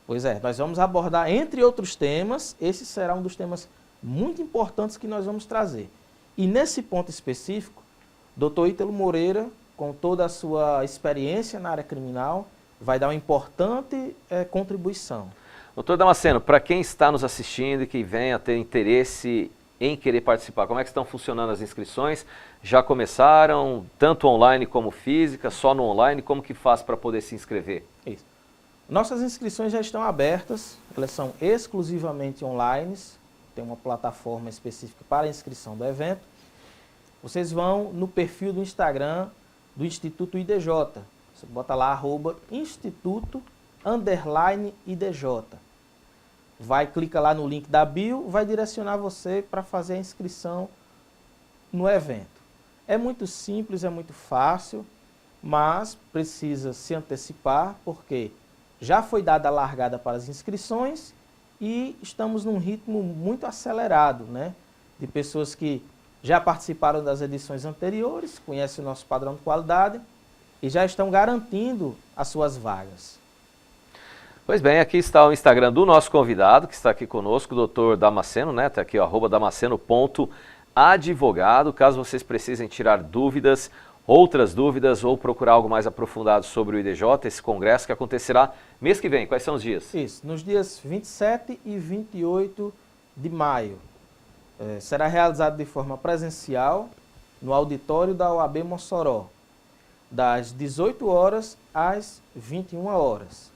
Pois é, nós vamos abordar, entre outros temas, esse será um dos temas muito importantes que nós vamos trazer. E nesse ponto específico, Dr. Ítalo Moreira, com toda a sua experiência na área criminal, vai dar uma importante contribuição. Doutor Damasceno, para quem está nos assistindo e que vem a ter interesse em querer participar, como é que estão funcionando as inscrições? Já começaram, tanto online como física, só no online? Como que faz para poder se inscrever? Isso. Nossas inscrições já estão abertas, elas são exclusivamente online, tem uma plataforma específica para a inscrição do evento. Vocês vão no perfil do Instagram do Instituto IDJ, você bota lá @instituto_IDJ. Clica lá no link da bio, vai direcionar você para fazer a inscrição no evento. É muito simples, é muito fácil, mas precisa se antecipar, porque já foi dada a largada para as inscrições e estamos num ritmo muito acelerado, né? De pessoas que já participaram das edições anteriores, conhecem o nosso padrão de qualidade e já estão garantindo as suas vagas. Pois bem, aqui está o Instagram do nosso convidado, que está aqui conosco, o Dr. Damasceno, né? Está aqui, @damasceno.advogado. Caso vocês precisem tirar dúvidas, outras dúvidas ou procurar algo mais aprofundado sobre o IDJ, esse congresso que acontecerá mês que vem. Quais são os dias? Isso, nos dias 27 e 28 de maio. Será realizado de forma presencial no auditório da OAB Mossoró, das 18 horas às 21 horas.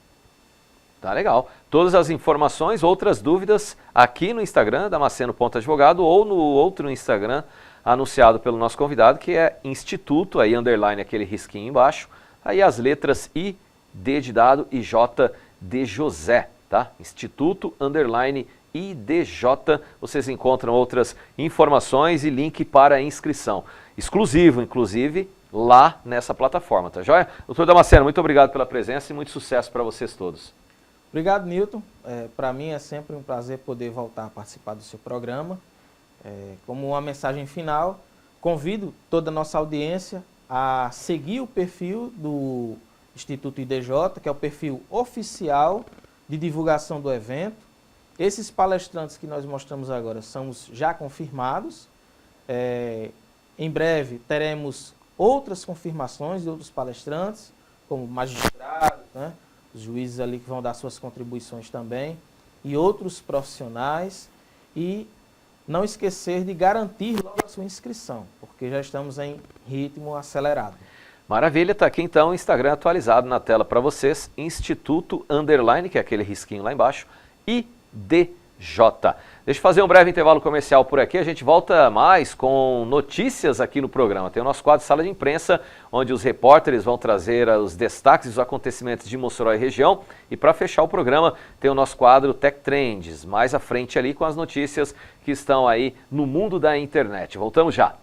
Tá legal. Todas as informações, outras dúvidas aqui no Instagram, damasceno.advogado, ou no outro Instagram anunciado pelo nosso convidado, que é Instituto, aí underline aquele risquinho embaixo, aí as letras I, D de dado e J de José, tá? Instituto, underline IDJ, vocês encontram outras informações e link para a inscrição. Exclusivo, inclusive, lá nessa plataforma, tá joia? Doutor Damasceno, muito obrigado pela presença e muito sucesso para vocês todos. Obrigado, Nilton. Para mim é sempre um prazer poder voltar a participar do seu programa. Como uma mensagem final, convido toda a nossa audiência a seguir o perfil do Instituto IDJ, que é o perfil oficial de divulgação do evento. Esses palestrantes que nós mostramos agora são os já confirmados. Em breve teremos outras confirmações de outros palestrantes, como magistrados, né? Os juízes ali que vão dar suas contribuições também, e outros profissionais. E não esquecer de garantir logo a sua inscrição, porque já estamos em ritmo acelerado. Maravilha, está aqui então o Instagram atualizado na tela para vocês, Instituto _, que é aquele risquinho lá embaixo, IDJ. Deixa eu fazer um breve intervalo comercial por aqui, a gente volta mais com notícias aqui no programa. Tem o nosso quadro Sala de Imprensa, onde os repórteres vão trazer os destaques dos acontecimentos de Mossoró e região. E para fechar o programa, tem o nosso quadro Tech Trends, mais à frente ali com as notícias que estão aí no mundo da internet. Voltamos já.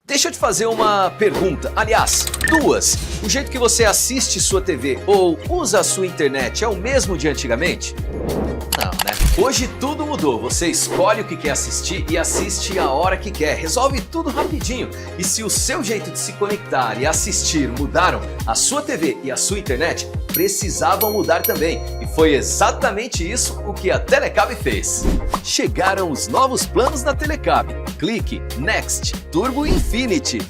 Deixa eu te fazer uma pergunta, aliás, duas. O jeito que você assiste sua TV ou usa a sua internet é o mesmo de antigamente? Não, né? Hoje tudo mudou. Você escolhe o que quer assistir e assiste a hora que quer. Resolve tudo rapidinho. E se o seu jeito de se conectar e assistir mudaram, a sua TV e a sua internet precisavam mudar também. E foi exatamente isso o que a Telecab fez. Chegaram os novos planos da Telecab. Clique, Next, Turbo Infinity.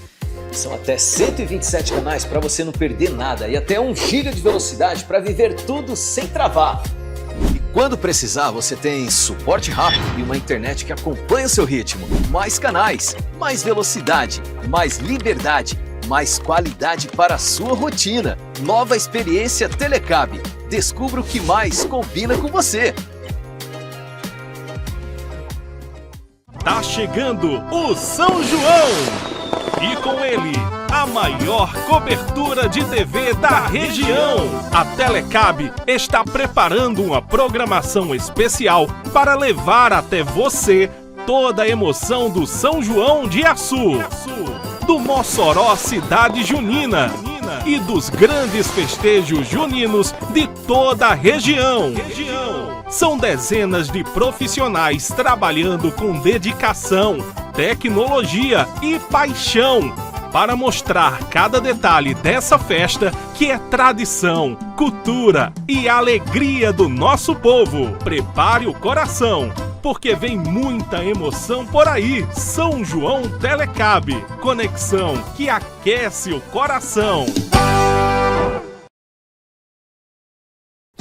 São até 127 canais para você não perder nada e até 1 GB de velocidade para viver tudo sem travar. E quando precisar, você tem suporte rápido e uma internet que acompanha o seu ritmo. Mais canais, mais velocidade, mais liberdade, mais qualidade para a sua rotina. Nova experiência Telecab. Descubra o que mais combina com você. Tá chegando o São João! E com ele, a maior cobertura de TV da região. A Telecab está preparando uma programação especial para levar até você toda a emoção do São João de Açu, do Mossoró Cidade Junina e dos grandes festejos juninos de toda a região. São dezenas de profissionais trabalhando com dedicação, tecnologia e paixão para mostrar cada detalhe dessa festa que é tradição, cultura e alegria do nosso povo. Prepare o coração, porque vem muita emoção por aí. São João Telecab, conexão que aquece o coração.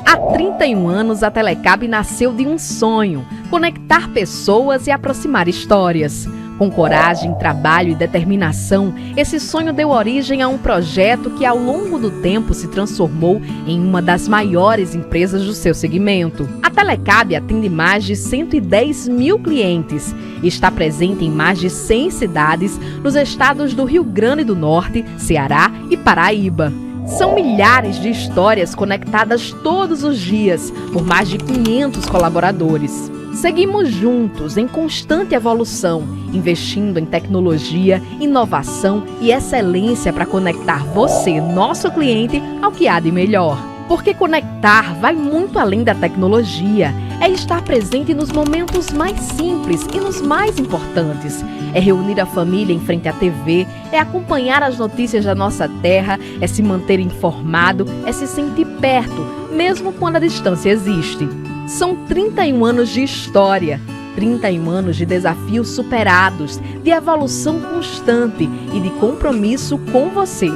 Há 31 anos, a Telecab nasceu de um sonho: conectar pessoas e aproximar histórias. Com coragem, trabalho e determinação, esse sonho deu origem a um projeto que, ao longo do tempo, se transformou em uma das maiores empresas do seu segmento. A Telecab atende mais de 110 mil clientes e está presente em mais de 100 cidades nos estados do Rio Grande do Norte, Ceará e Paraíba. São milhares de histórias conectadas todos os dias por mais de 500 colaboradores. Seguimos juntos em constante evolução, investindo em tecnologia, inovação e excelência para conectar você, nosso cliente, ao que há de melhor. Porque conectar vai muito além da tecnologia. É estar presente nos momentos mais simples e nos mais importantes. É reunir a família em frente à TV, é acompanhar as notícias da nossa terra, é se manter informado, é se sentir perto, mesmo quando a distância existe. São 31 anos de história, 31 anos de desafios superados, de evolução constante e de compromisso com você.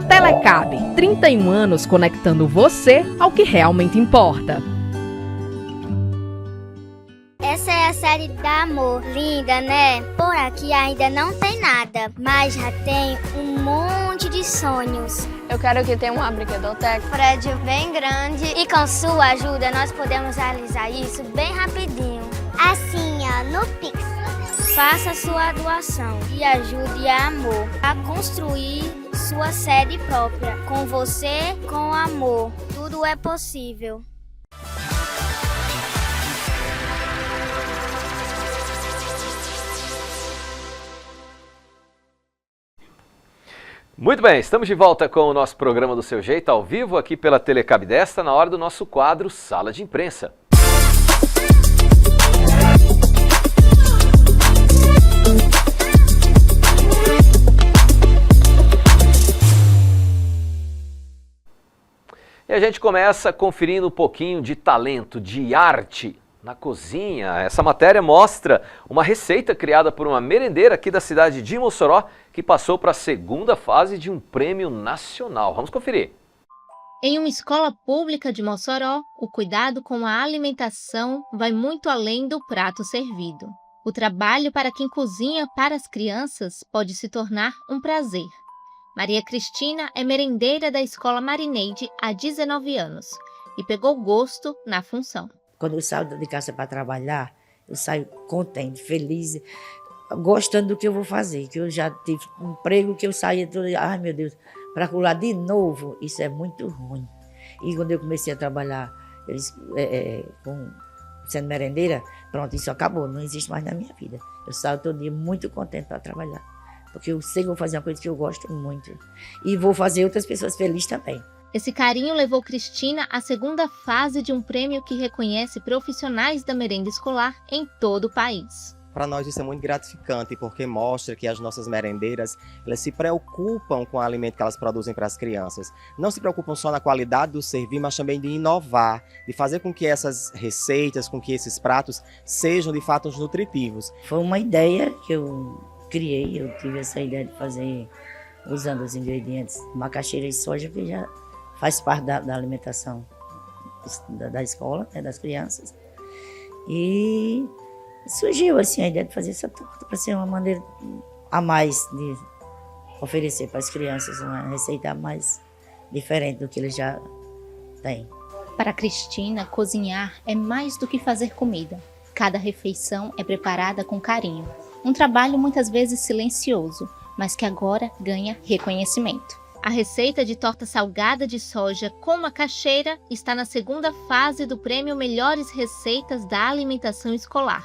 Telecab, 31 anos conectando você ao que realmente importa. Essa é a série da Amor. Linda, né? Por aqui ainda não tem nada, mas já tem um monte de sonhos. Eu quero que tenha uma brinquedoteca. Prédio bem grande e com sua ajuda nós podemos realizar isso bem rapidinho. Assim, ó, no Pix. Faça sua doação e ajude a Amor a construir sua sede própria. Com você, com amor, tudo é possível. Muito bem, estamos de volta com o nosso programa do Seu Jeito, ao vivo aqui pela Telecab Desta, na hora do nosso quadro Sala de Imprensa. E a gente começa conferindo um pouquinho de talento, de arte na cozinha. Essa matéria mostra uma receita criada por uma merendeira aqui da cidade de Mossoró que passou para a segunda fase de um prêmio nacional. Vamos conferir. Em uma escola pública de Mossoró, o cuidado com a alimentação vai muito além do prato servido. O trabalho para quem cozinha para as crianças pode se tornar um prazer. Maria Cristina é merendeira da Escola Marineide há 19 anos e pegou gosto na função. Quando eu saio de casa para trabalhar, eu saio contente, feliz, gostando do que eu vou fazer. Que eu já tive um emprego que eu saía todo dia, ai meu Deus, para colar de novo, isso é muito ruim. E quando eu comecei a trabalhar sendo merendeira, pronto, isso acabou, não existe mais na minha vida. Eu saio todo dia muito contente para trabalhar. Porque eu sei que vou fazer uma coisa que eu gosto muito. E vou fazer outras pessoas felizes também. Esse carinho levou Cristina à segunda fase de um prêmio que reconhece profissionais da merenda escolar em todo o país. Para nós isso é muito gratificante, porque mostra que as nossas merendeiras, elas se preocupam com o alimento que elas produzem para as crianças. Não se preocupam só na qualidade do servir, mas também de inovar, de fazer com que essas receitas, com que esses pratos sejam de fato nutritivos. Foi uma ideia que eu criei, eu tive essa ideia de fazer usando os ingredientes macaxeira e soja, que já faz parte da alimentação da escola, né, das crianças. E surgiu assim a ideia de fazer essa torta para ser uma maneira a mais de oferecer para as crianças uma receita mais diferente do que eles já têm. Para Cristina, cozinhar é mais do que fazer comida. Cada refeição é preparada com carinho. Um trabalho muitas vezes silencioso, mas que agora ganha reconhecimento. A receita de torta salgada de soja com macaxeira está na segunda fase do prêmio Melhores Receitas da Alimentação Escolar.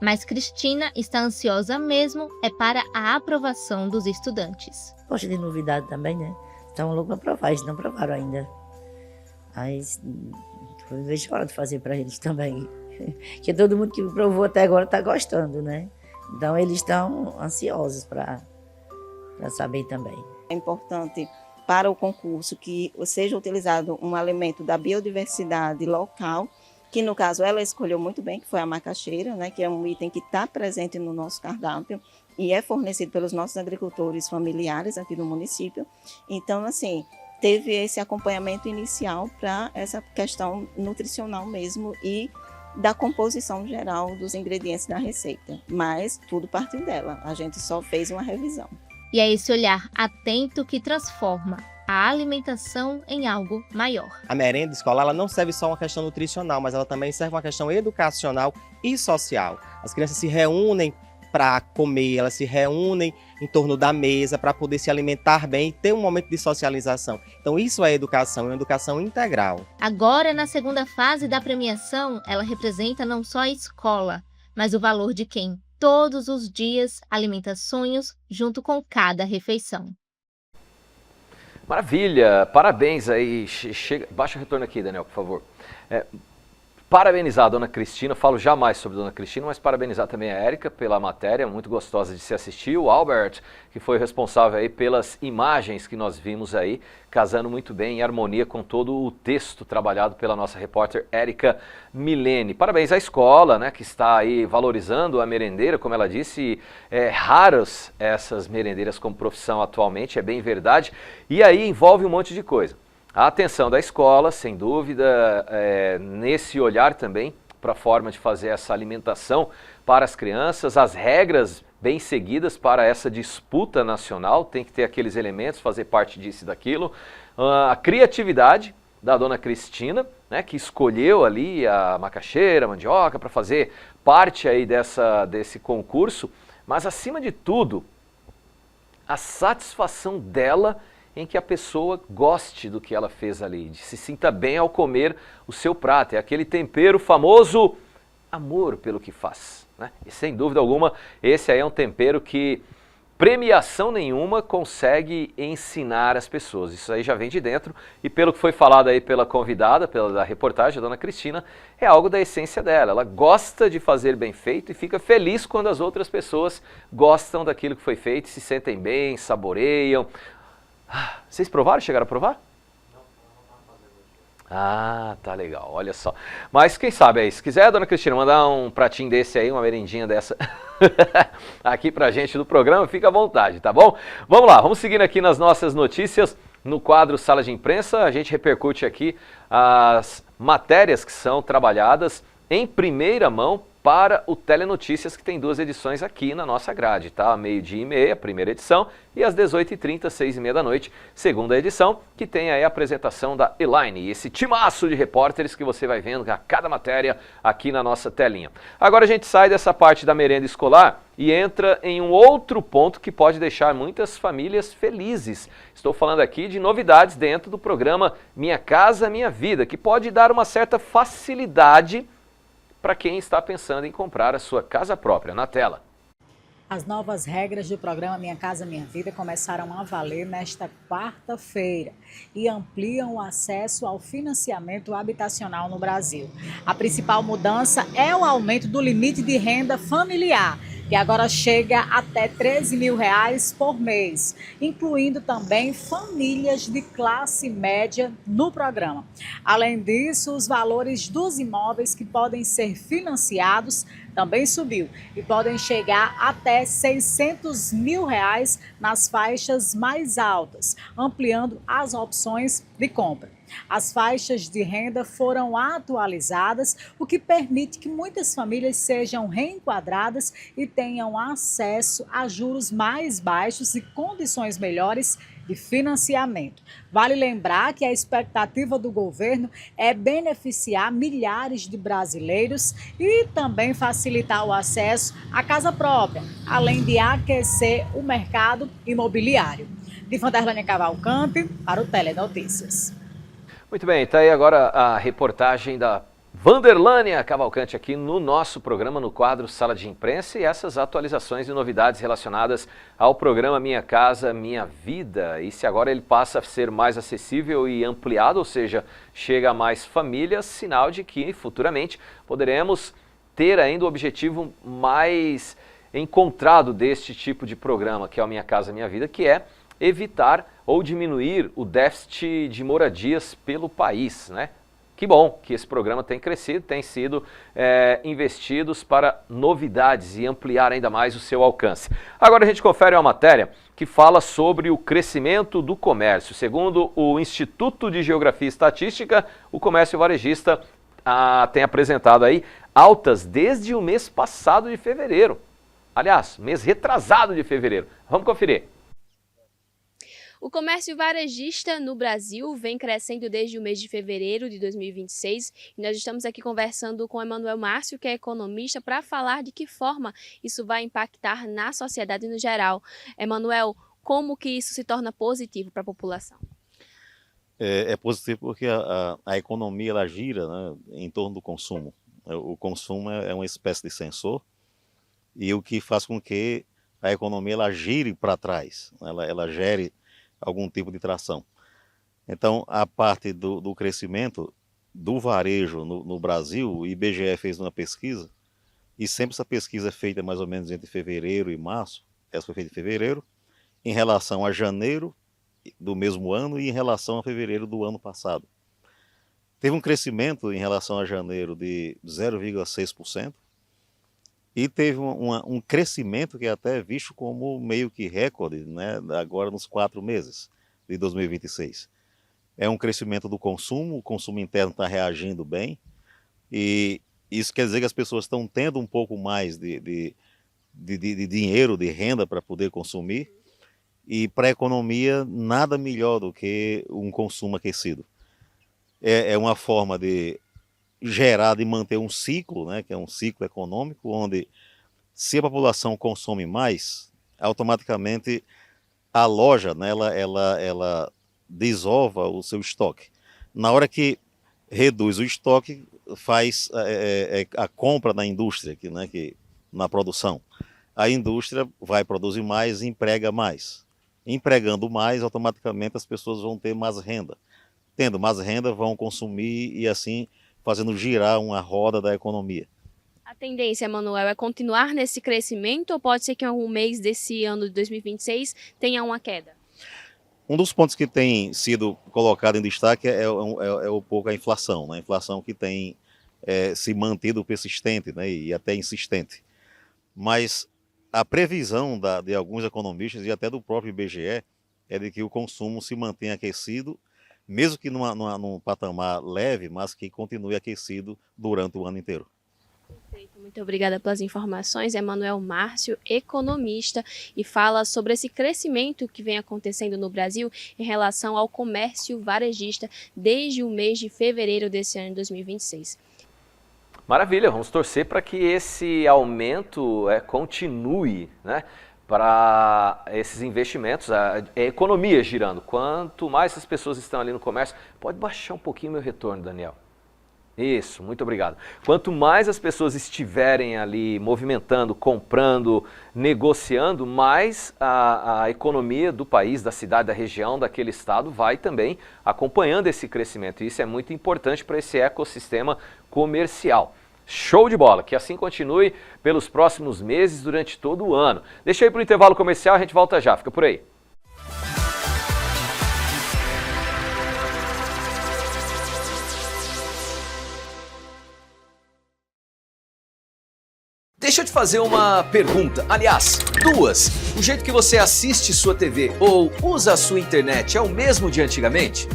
Mas Cristina está ansiosa mesmo para a aprovação dos estudantes. Gosto de novidade também, né? Estão loucos para provar, eles não provaram ainda. Mas eu vejo a hora de fazer para eles também. Porque todo mundo que provou até agora está gostando, né? Então eles estão ansiosos para saber também. É importante para o concurso que seja utilizado um alimento da biodiversidade local, que no caso ela escolheu muito bem, que foi a macaxeira, né, que é um item que está presente no nosso cardápio e é fornecido pelos nossos agricultores familiares aqui do município. Então, assim, teve esse acompanhamento inicial para essa questão nutricional mesmo e da composição geral dos ingredientes da receita, mas tudo partiu dela, a gente só fez uma revisão. E é esse olhar atento que transforma a alimentação em algo maior. A merenda escolar ela não serve só uma questão nutricional, mas ela também serve uma questão educacional e social. As crianças se reúnem para comer, elas se reúnem em torno da mesa para poder se alimentar bem e ter um momento de socialização. Então isso é educação, é uma educação integral. Agora, na segunda fase da premiação, ela representa não só a escola, mas o valor de quem todos os dias alimenta sonhos junto com cada refeição. Maravilha, parabéns aí. Baixa o retorno aqui, Daniel, por favor. Parabenizar a dona Cristina, falo jamais sobre a dona Cristina, mas parabenizar também a Érica pela matéria, muito gostosa de se assistir, o Albert, que foi responsável aí pelas imagens que nós vimos aí, casando muito bem em harmonia com todo o texto trabalhado pela nossa repórter Érica Milene. Parabéns à escola, né, que está aí valorizando a merendeira, como ela disse, raras essas merendeiras como profissão atualmente, é bem verdade, e aí envolve um monte de coisa. A atenção da escola, sem dúvida, nesse olhar também para a forma de fazer essa alimentação para as crianças, as regras bem seguidas para essa disputa nacional, tem que ter aqueles elementos, fazer parte disso e daquilo, a criatividade da dona Cristina, né, que escolheu ali a macaxeira, a mandioca para fazer parte aí desse concurso, mas acima de tudo, a satisfação dela em que a pessoa goste do que ela fez ali, de se sinta bem ao comer o seu prato. É aquele tempero famoso amor pelo que faz, né? E sem dúvida alguma, esse aí é um tempero que premiação nenhuma consegue ensinar as pessoas. Isso aí já vem de dentro e pelo que foi falado aí pela convidada, da reportagem, a dona Cristina, é algo da essência dela. Ela gosta de fazer bem feito e fica feliz quando as outras pessoas gostam daquilo que foi feito, se sentem bem, saboreiam. Vocês provaram? Chegaram a provar? Ah, tá legal, olha só. Mas quem sabe aí, se quiser, dona Cristina, mandar um pratinho desse aí, uma merendinha dessa aqui pra gente do programa, fica à vontade, tá bom? Vamos lá, vamos seguindo aqui nas nossas notícias. No quadro Sala de Imprensa, a gente repercute aqui as matérias que são trabalhadas em primeira mão para o Telenotícias, que tem 2 edições aqui na nossa grade, tá? 12h30, primeira edição, e às 18h30, 6h30 da noite, segunda edição, que tem aí a apresentação da Elaine, esse timaço de repórteres que você vai vendo a cada matéria aqui na nossa telinha. Agora a gente sai dessa parte da merenda escolar e entra em um outro ponto que pode deixar muitas famílias felizes. Estou falando aqui de novidades dentro do programa Minha Casa Minha Vida, que pode dar uma certa facilidade para quem está pensando em comprar a sua casa própria. Na tela. As novas regras do programa Minha Casa Minha Vida começaram a valer nesta quarta-feira e ampliam o acesso ao financiamento habitacional no Brasil. A principal mudança é o aumento do limite de renda familiar, que agora chega até R$13 mil por mês, incluindo também famílias de classe média no programa. Além disso, os valores dos imóveis que podem ser financiados também subiu e podem chegar até R$600 mil nas faixas mais altas, ampliando as opções de compra. As faixas de renda foram atualizadas, o que permite que muitas famílias sejam reenquadradas e tenham acesso a juros mais baixos e condições melhores de financiamento. Vale lembrar que a expectativa do governo é beneficiar milhares de brasileiros e também facilitar o acesso à casa própria, além de aquecer o mercado imobiliário. De Vanderlânia Cavalcante para o Telenotícias. Muito bem, está aí agora a reportagem da Vanderlânia Cavalcante aqui no nosso programa, no quadro Sala de Imprensa, e essas atualizações e novidades relacionadas ao programa Minha Casa Minha Vida. E se agora ele passa a ser mais acessível e ampliado, ou seja, chega a mais famílias, sinal de que futuramente poderemos ter ainda o objetivo mais encontrado deste tipo de programa, que é o Minha Casa Minha Vida, que é evitar ou diminuir o déficit de moradias pelo país, né? Que bom que esse programa tem crescido, tem sido investidos para novidades e ampliar ainda mais o seu alcance. Agora a gente confere uma matéria que fala sobre o crescimento do comércio. Segundo o Instituto de Geografia e Estatística, o comércio varejista tem apresentado aí altas desde o mês passado de fevereiro. Aliás, mês retrasado de fevereiro. Vamos conferir. O comércio varejista no Brasil vem crescendo desde o mês de fevereiro de 2026 e nós estamos aqui conversando com Emanuel Márcio, que é economista, para falar de que forma isso vai impactar na sociedade no geral. Emanuel, como que isso se torna positivo para a população? É positivo porque a economia ela gira, né, em torno do consumo. O consumo é uma espécie de sensor e o que faz com que a economia ela gire para trás, ela gere algum tipo de tração. Então, a parte do crescimento do varejo no Brasil, o IBGE fez uma pesquisa, e sempre essa pesquisa é feita mais ou menos entre fevereiro e março, essa foi feita em fevereiro, em relação a janeiro do mesmo ano e em relação a fevereiro do ano passado. Teve um crescimento em relação a janeiro de 0,6%, e teve um crescimento que é até visto como meio que recorde, né, agora nos 4 meses de 2026. É um crescimento do consumo, o consumo interno está reagindo bem, e isso quer dizer que as pessoas estão tendo um pouco mais de dinheiro, de renda para poder consumir, e para a economia nada melhor do que um consumo aquecido. É uma forma de gerar, de manter um ciclo, né, que é um ciclo econômico, onde se a população consome mais, automaticamente a loja, né, ela desova o seu estoque. Na hora que reduz o estoque, faz a compra na indústria, na produção. A indústria vai produzir mais e emprega mais. Empregando mais, automaticamente as pessoas vão ter mais renda. Tendo mais renda, vão consumir e assim fazendo girar uma roda da economia. A tendência, Emanuel, é continuar nesse crescimento ou pode ser que em algum mês desse ano de 2026 tenha uma queda? Um dos pontos que tem sido colocado em destaque é um pouco a inflação, né? A inflação que tem se mantido persistente, né? E até insistente. Mas a previsão de alguns economistas e até do próprio IBGE é de que o consumo se mantenha aquecido, mesmo que num patamar leve, mas que continue aquecido durante o ano inteiro. Muito obrigada pelas informações. Emanuel Márcio, economista, e fala sobre esse crescimento que vem acontecendo no Brasil em relação ao comércio varejista desde o mês de fevereiro desse ano de 2026. Maravilha, vamos torcer para que esse aumento continue, né? Para esses investimentos, a economia girando. Quanto mais as pessoas estão ali no comércio, pode baixar um pouquinho meu retorno, Daniel. Isso, muito obrigado. Quanto mais as pessoas estiverem ali movimentando, comprando, negociando, mais a economia do país, da cidade, da região, daquele estado vai também acompanhando esse crescimento. E isso é muito importante para esse ecossistema comercial. Show de bola, que assim continue pelos próximos meses, durante todo o ano. Deixa eu ir para o intervalo comercial, a gente volta já, fica por aí. Deixa eu te fazer uma pergunta, aliás, duas. O jeito que você assiste sua TV ou usa a sua internet é o mesmo de antigamente?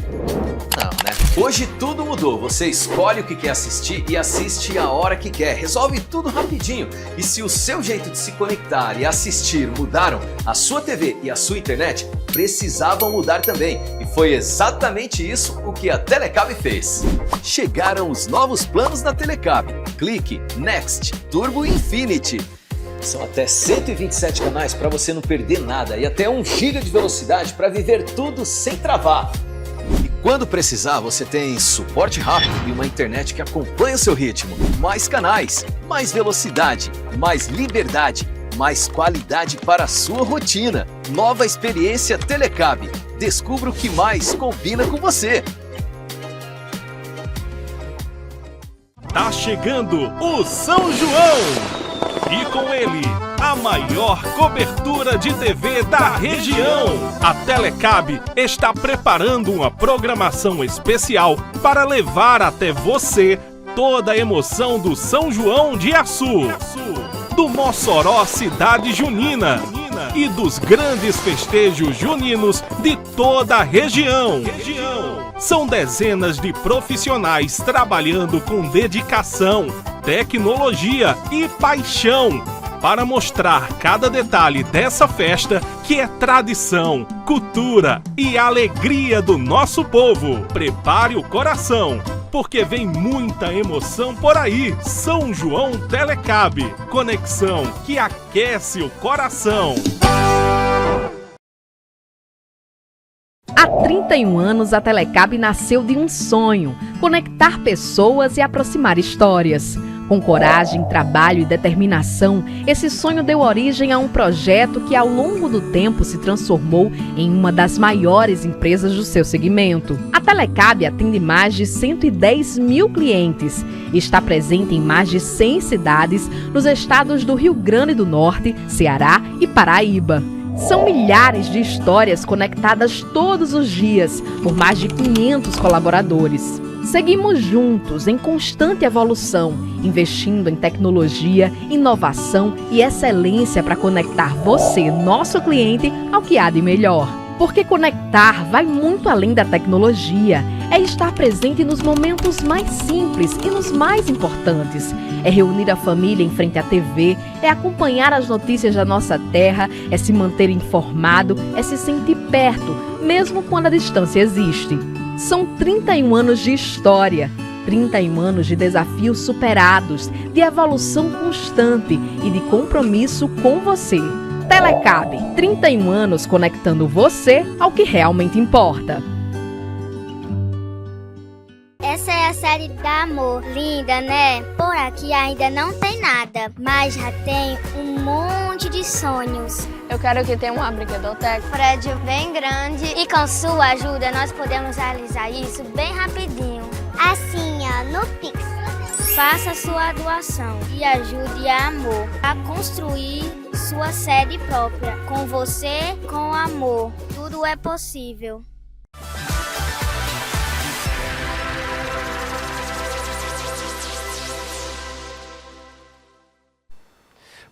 Não, né? Hoje tudo mudou, você escolhe o que quer assistir e assiste a hora que quer, resolve tudo rapidinho. E se o seu jeito de se conectar e assistir mudaram, a sua TV e a sua internet precisavam mudar também. E foi exatamente isso o que a Telecab fez. Chegaram os novos planos da Telecab. Clique, Next, Turbo Infinity. São até 127 canais para você não perder nada e até 1 GB de velocidade para viver tudo sem travar. E quando precisar, você tem suporte rápido e uma internet que acompanha o seu ritmo. Mais canais, mais velocidade, mais liberdade, mais qualidade para a sua rotina. Nova experiência Telecab. Descubra o que mais combina com você. Tá chegando o São João! E com ele, a maior cobertura de TV da região. A Telecab está preparando uma programação especial para levar até você toda a emoção do São João de Açu, do Mossoró Cidade Junina e dos grandes festejos juninos de toda a região. São dezenas de profissionais trabalhando com dedicação, tecnologia e paixão para mostrar cada detalhe dessa festa que é tradição, cultura e alegria do nosso povo. Prepare o coração, porque vem muita emoção por aí. São João Telecab, conexão que aquece o coração. Há 31 anos, a Telecab nasceu de um sonho: conectar pessoas e aproximar histórias. Com coragem, trabalho e determinação, esse sonho deu origem a um projeto que, ao longo do tempo, se transformou em uma das maiores empresas do seu segmento. A Telecab atende mais de 110 mil clientes e está presente em mais de 100 cidades nos estados do Rio Grande do Norte, Ceará e Paraíba. São milhares de histórias conectadas todos os dias por mais de 500 colaboradores. Seguimos juntos em constante evolução, investindo em tecnologia, inovação e excelência para conectar você, nosso cliente, ao que há de melhor. Porque conectar vai muito além da tecnologia. É estar presente nos momentos mais simples e nos mais importantes. É reunir a família em frente à TV, é acompanhar as notícias da nossa terra, é se manter informado, é se sentir perto, mesmo quando a distância existe. São 31 anos de história, 31 anos de desafios superados, de evolução constante e de compromisso com você. Telecab, 31 anos conectando você ao que realmente importa. Essa é a série da Amor. Linda, né? Por aqui ainda não tem nada, mas já tem um monte de sonhos. Eu quero que tenha uma brinquedoteca. Prédio bem grande e com sua ajuda nós podemos realizar isso bem rapidinho. Assim, no Pix. Faça sua doação e ajude a Amor a construir sua sede própria. Com você, com amor. Tudo tudo é possível.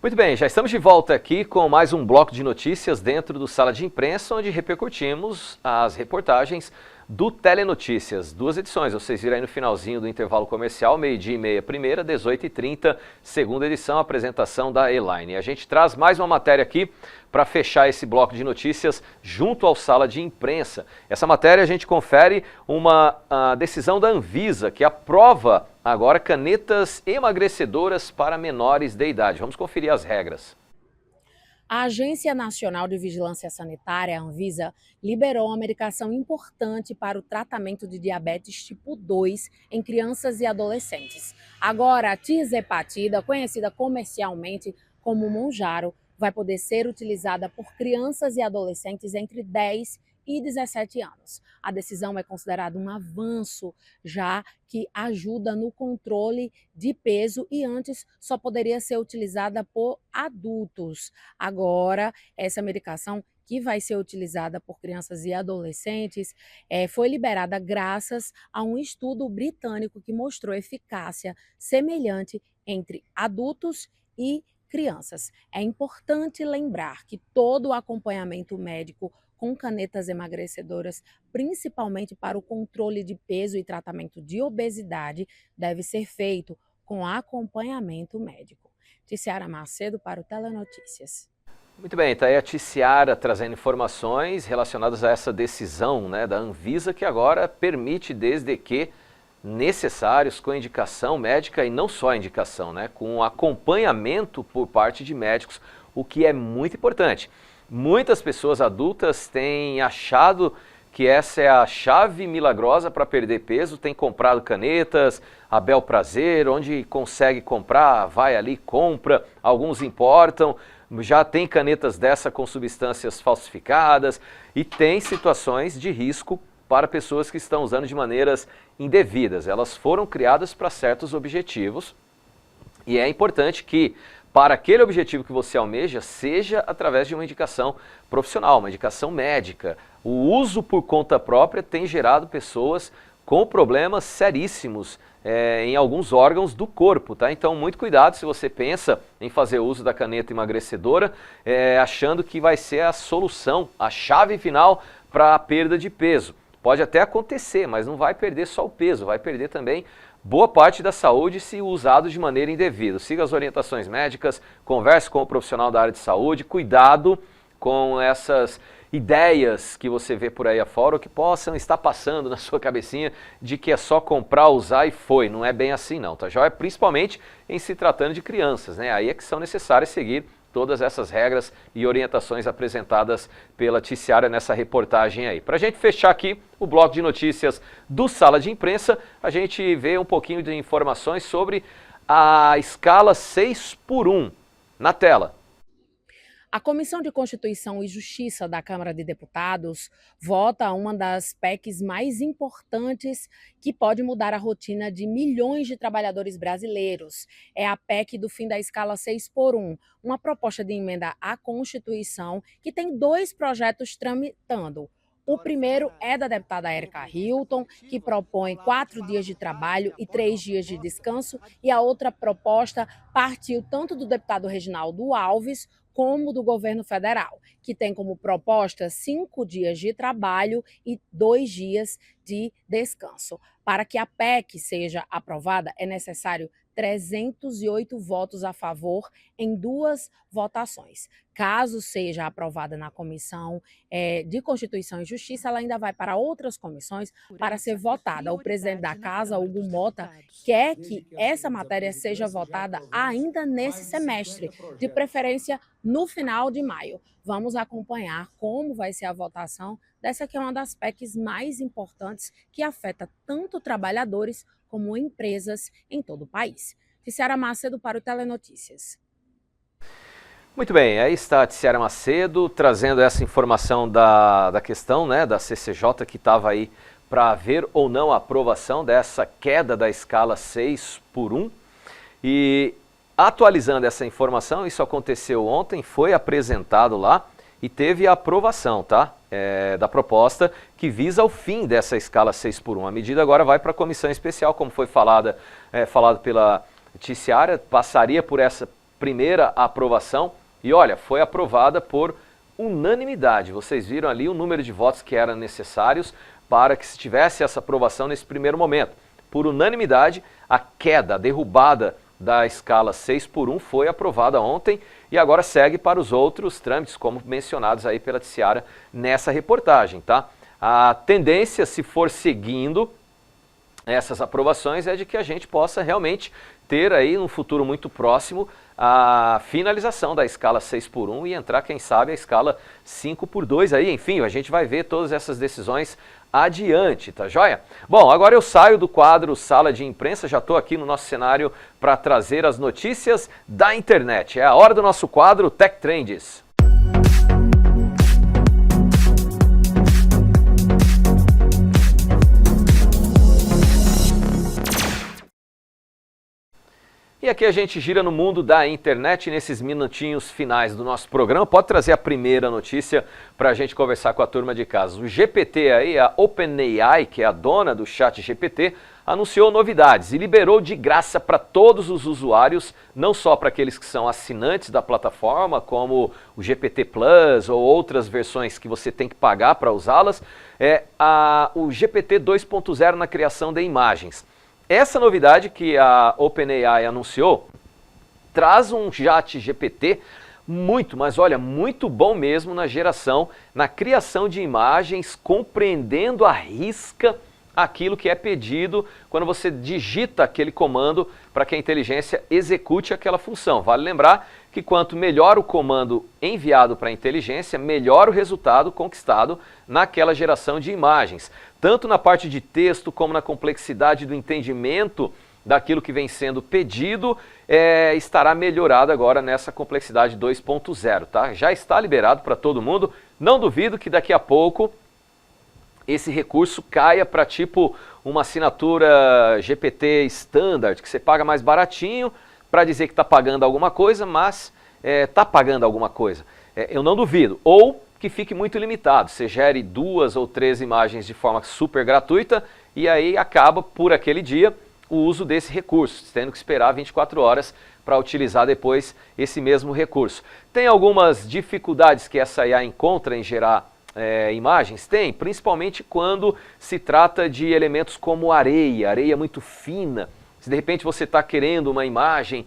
Muito bem, já estamos de volta aqui com mais um bloco de notícias dentro do Sala de Imprensa, onde repercutimos as reportagens do Telenotícias. 2 edições, vocês viram aí no finalzinho do intervalo comercial, 12h30 primeira, 18h30 segunda edição, apresentação da Elaine. A gente traz mais uma matéria aqui para fechar esse bloco de notícias junto ao Sala de Imprensa. Essa matéria a gente confere uma decisão da Anvisa, que aprova agora canetas emagrecedoras para menores de idade. Vamos conferir as regras. A Agência Nacional de Vigilância Sanitária, a Anvisa, liberou uma medicação importante para o tratamento de diabetes tipo 2 em crianças e adolescentes. Agora, a tirzepatida, conhecida comercialmente como Mounjaro, vai poder ser utilizada por crianças e adolescentes entre 10 e 17 anos. A decisão é considerada um avanço, já que ajuda no controle de peso e antes só poderia ser utilizada por adultos. Agora, essa medicação que vai ser utilizada por crianças e adolescentes foi liberada graças a um estudo britânico que mostrou eficácia semelhante entre adultos e crianças. É importante lembrar que todo o acompanhamento médico com canetas emagrecedoras, principalmente para o controle de peso e tratamento de obesidade, deve ser feito com acompanhamento médico. Ticiara Macedo para o Telenotícias. Muito bem, está aí a Ticiara trazendo informações relacionadas a essa decisão, né, da Anvisa, que agora permite, desde que necessários, com indicação médica e não só indicação, né, com acompanhamento por parte de médicos, o que é muito importante. Muitas pessoas adultas têm achado que essa é a chave milagrosa para perder peso, tem comprado canetas, a bel prazer, onde consegue comprar, vai ali, compra, alguns importam, já tem canetas dessa com substâncias falsificadas e tem situações de risco para pessoas que estão usando de maneiras indevidas. Elas foram criadas para certos objetivos e é importante que para aquele objetivo que você almeja, seja através de uma indicação profissional, uma indicação médica. O uso por conta própria tem gerado pessoas com problemas seríssimos em alguns órgãos do corpo, tá? Então, muito cuidado se você pensa em fazer uso da caneta emagrecedora, achando que vai ser a solução, a chave final para a perda de peso. Pode até acontecer, mas não vai perder só o peso, vai perder também boa parte da saúde se usado de maneira indevida. Siga as orientações médicas, converse com o profissional da área de saúde, cuidado com essas ideias que você vê por aí afora ou que possam estar passando na sua cabecinha de que é só comprar, usar e foi. Não é bem assim não, tá joia? Principalmente em se tratando de crianças, né? Aí é que são necessárias seguir todas essas regras e orientações apresentadas pela Ticiara nessa reportagem aí. Para a gente fechar aqui o bloco de notícias do Sala de Imprensa, a gente vê um pouquinho de informações sobre a escala 6x1 na tela. A Comissão de Constituição e Justiça da Câmara de Deputados vota uma das PECs mais importantes que pode mudar a rotina de milhões de trabalhadores brasileiros. É a PEC do fim da escala 6x1, uma proposta de emenda à Constituição que tem 2 projetos tramitando. O primeiro é da deputada Érica Hilton, que propõe 4 dias de trabalho e 3 dias de descanso, e a outra proposta partiu tanto do deputado Reginaldo Alves como do governo federal, que tem como proposta 5 dias de trabalho e 2 dias de descanso. Para que a PEC seja aprovada, é necessário 308 votos a favor em 2 votações. Caso seja aprovada na Comissão de Constituição e Justiça, ela ainda vai para outras comissões para ser votada. O presidente da Casa, Hugo Mota, quer que essa matéria seja votada ainda nesse semestre, de preferência no final de maio. Vamos acompanhar como vai ser a votação dessa que é uma das PECs mais importantes que afeta tanto trabalhadores como empresas em todo o país. Ticiara Macedo para o Telenotícias. Muito bem, aí está a Ticiara Macedo trazendo essa informação da questão, né, da CCJ, que estava aí para haver ou não a aprovação dessa queda da escala 6x1. E atualizando essa informação, isso aconteceu ontem, foi apresentado lá e teve a aprovação, tá? Da proposta que visa o fim dessa escala 6x1. A medida agora vai para a comissão especial, como foi falado pela Ticiara, passaria por essa primeira aprovação e olha, foi aprovada por unanimidade. Vocês viram ali o número de votos que eram necessários para que se tivesse essa aprovação nesse primeiro momento. Por unanimidade, a queda, a derrubada da escala 6x1 foi aprovada ontem e agora segue para os outros trâmites, como mencionados aí pela Ticiara nessa reportagem, tá? A tendência, se for seguindo essas aprovações, é de que a gente possa realmente ter aí no futuro muito próximo a finalização da escala 6x1 e entrar, quem sabe, a escala 5x2 aí, enfim, a gente vai ver todas essas decisões adiante, tá joia? Bom, agora eu saio do quadro Sala de Imprensa, já estou aqui no nosso cenário para trazer as notícias da internet. É a hora do nosso quadro Tech Trends. E aqui a gente gira no mundo da internet nesses minutinhos finais do nosso programa. Pode trazer a primeira notícia para a gente conversar com a turma de casa. O GPT aí, a OpenAI, que é a dona do ChatGPT, anunciou novidades e liberou de graça para todos os usuários, não só para aqueles que são assinantes da plataforma, como o GPT Plus ou outras versões que você tem que pagar para usá-las, o GPT 2.0 na criação de imagens. Essa novidade que a OpenAI anunciou traz um ChatGPT muito, mas olha, muito bom mesmo na geração, na criação de imagens, compreendendo à risca aquilo que é pedido quando você digita aquele comando para que a inteligência execute aquela função. Vale lembrar que quanto melhor o comando enviado para a inteligência, melhor o resultado conquistado naquela geração de imagens. Tanto na parte de texto como na complexidade do entendimento daquilo que vem sendo pedido, estará melhorado agora nessa complexidade 2.0, tá? Já está liberado para todo mundo, não duvido que daqui a pouco esse recurso caia para tipo uma assinatura GPT Standard, que você paga mais baratinho para dizer que está pagando alguma coisa, mas está pagando alguma coisa. Eu não duvido. Ou que fique muito limitado, você gere 2 ou 3 imagens de forma super gratuita e aí acaba por aquele dia o uso desse recurso, tendo que esperar 24 horas para utilizar depois esse mesmo recurso. Tem algumas dificuldades que essa IA encontra em gerar imagens? Tem, principalmente quando se trata de elementos como areia muito fina. Se de repente você está querendo uma imagem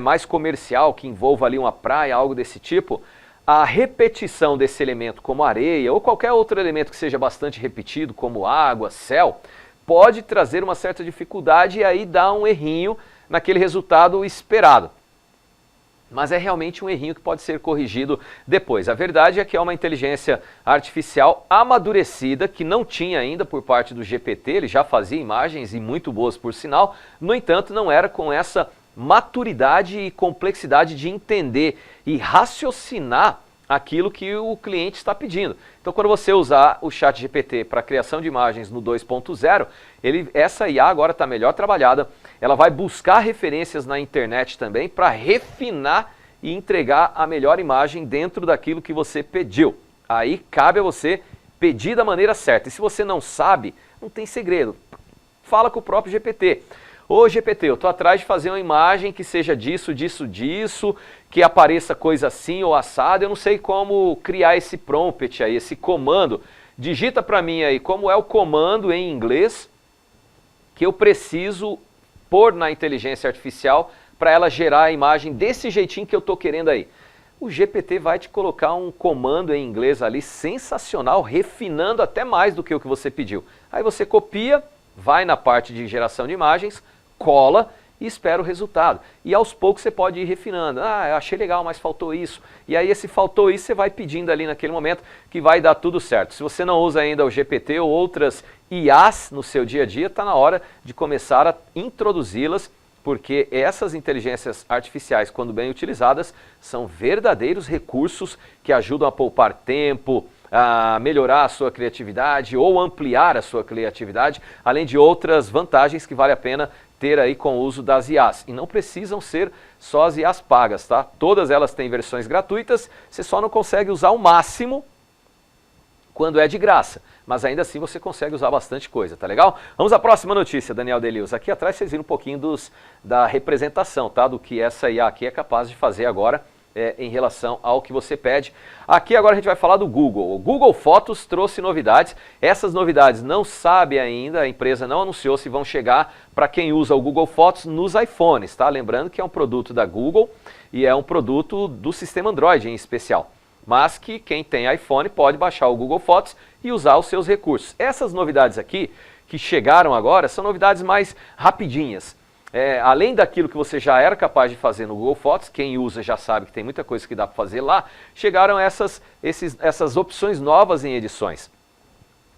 mais comercial, que envolva ali uma praia, algo desse tipo, a repetição desse elemento como areia ou qualquer outro elemento que seja bastante repetido, como água, céu, pode trazer uma certa dificuldade e aí dá um errinho naquele resultado esperado. Mas é realmente um errinho que pode ser corrigido depois. A verdade é que é uma inteligência artificial amadurecida, que não tinha ainda por parte do GPT, ele já fazia imagens e muito boas por sinal, no entanto não era com essa maturidade e complexidade de entender e raciocinar aquilo que o cliente está pedindo. Então quando você usar o ChatGPT para criação de imagens no 2.0, essa IA agora está melhor trabalhada, ela vai buscar referências na internet também para refinar e entregar a melhor imagem dentro daquilo que você pediu. Aí cabe a você pedir da maneira certa. E se você não sabe, não tem segredo. Fala com o próprio GPT. Ô GPT, eu estou atrás de fazer uma imagem que seja disso, que apareça coisa assim ou assado, eu não sei como criar esse prompt aí, esse comando. Digita para mim aí como é o comando em inglês que eu preciso pôr na inteligência artificial para ela gerar a imagem desse jeitinho que eu estou querendo aí. O GPT vai te colocar um comando em inglês ali sensacional, refinando até mais do que o que você pediu. Aí você copia, vai na parte de geração de imagens, cola e espera o resultado. E aos poucos você pode ir refinando. Ah, eu achei legal, mas faltou isso. E aí esse faltou isso, você vai pedindo ali naquele momento que vai dar tudo certo. Se você não usa ainda o GPT ou outras IAs no seu dia a dia, está na hora de começar a introduzi-las, porque essas inteligências artificiais, quando bem utilizadas, são verdadeiros recursos que ajudam a poupar tempo, a melhorar a sua criatividade ou ampliar a sua criatividade, além de outras vantagens que vale a pena ter aí com o uso das IAs. E não precisam ser sós e as pagas, tá? Todas elas têm versões gratuitas, você só não consegue usar o máximo quando é de graça, mas ainda assim você consegue usar bastante coisa, tá legal? Vamos à próxima notícia, Daniel Delius. Aqui atrás vocês viram um pouquinho da representação, tá? Do que essa IA aqui é capaz de fazer agora em relação ao que você pede. Aqui agora a gente vai falar do Google. O Google Fotos trouxe novidades. Essas novidades não sabe ainda, a empresa não anunciou se vão chegar para quem usa o Google Fotos nos iPhones, tá? Lembrando que é um produto da Google e é um produto do sistema Android em especial. Mas que quem tem iPhone pode baixar o Google Fotos e usar os seus recursos. Essas novidades aqui, que chegaram agora, são novidades mais rapidinhas. Além daquilo que você já era capaz de fazer no Google Fotos, quem usa já sabe que tem muita coisa que dá para fazer lá, chegaram essas opções novas em edições.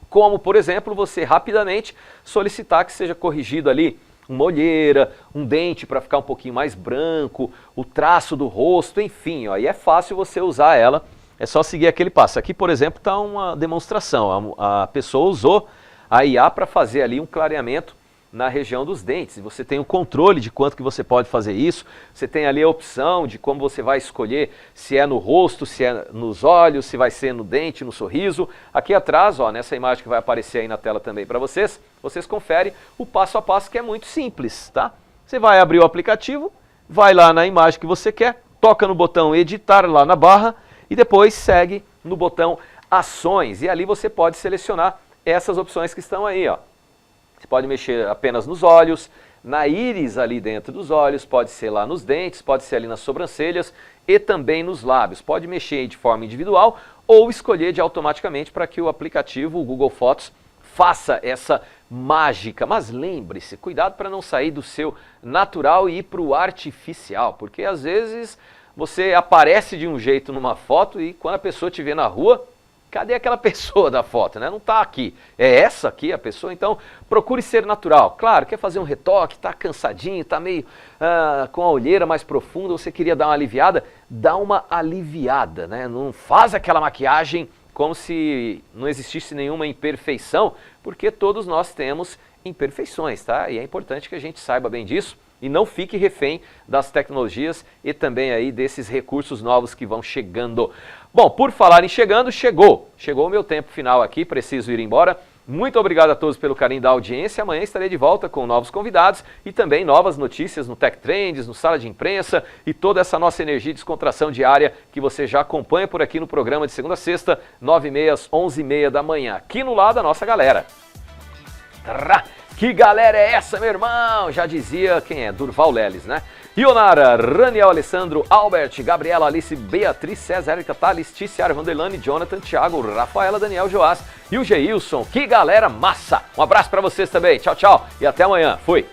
Como, por exemplo, você rapidamente solicitar que seja corrigido ali uma olheira, um dente para ficar um pouquinho mais branco, o traço do rosto, enfim, ó, e é fácil você usar ela, é só seguir aquele passo. Aqui, por exemplo, está uma demonstração, a pessoa usou a IA para fazer ali um clareamento na região dos dentes. Você tem o controle de quanto que você pode fazer isso, você tem ali a opção de como você vai escolher se é no rosto, se é nos olhos, se vai ser no dente, no sorriso. Aqui atrás, ó, nessa imagem que vai aparecer aí na tela também para vocês, vocês conferem o passo a passo que é muito simples, tá? Você vai abrir o aplicativo, vai lá na imagem que você quer, toca no botão editar lá na barra e depois segue no botão ações e ali você pode selecionar essas opções que estão aí, ó. Você pode mexer apenas nos olhos, na íris ali dentro dos olhos, pode ser lá nos dentes, pode ser ali nas sobrancelhas e também nos lábios. Pode mexer de forma individual ou escolher automaticamente para que o aplicativo, o Google Fotos, faça essa mágica. Mas lembre-se, cuidado para não sair do seu natural e ir para o artificial, porque às vezes você aparece de um jeito numa foto e quando a pessoa te vê na rua, cadê aquela pessoa da foto, né? Não está aqui. É essa aqui a pessoa, então procure ser natural. Claro, quer fazer um retoque, está cansadinho, está meio com a olheira mais profunda, você queria dar uma aliviada, dá uma aliviada, né? Não faz aquela maquiagem como se não existisse nenhuma imperfeição, porque todos nós temos imperfeições, tá? E é importante que a gente saiba bem disso e não fique refém das tecnologias e também aí desses recursos novos que vão chegando. Bom, por falar em chegando, chegou o meu tempo final aqui, preciso ir embora. Muito obrigado a todos pelo carinho da audiência. Amanhã estarei de volta com novos convidados e também novas notícias no Tech Trends, no Sala de Imprensa e toda essa nossa energia e descontração diária que você já acompanha por aqui no programa de segunda a sexta, 9h30 às 11h30 da manhã, aqui no lado da nossa galera. Que galera é essa, meu irmão? Já dizia quem é, Durval Leles, né? Ionara, Raniel, Alessandro, Albert, Gabriela, Alice, Beatriz, César, Erika, Thales, Tícia, Vanderlane, Jonathan, Thiago, Rafaela, Daniel, Joás e o Geilson. Que galera massa! Um abraço pra vocês também. Tchau, tchau e até amanhã. Fui!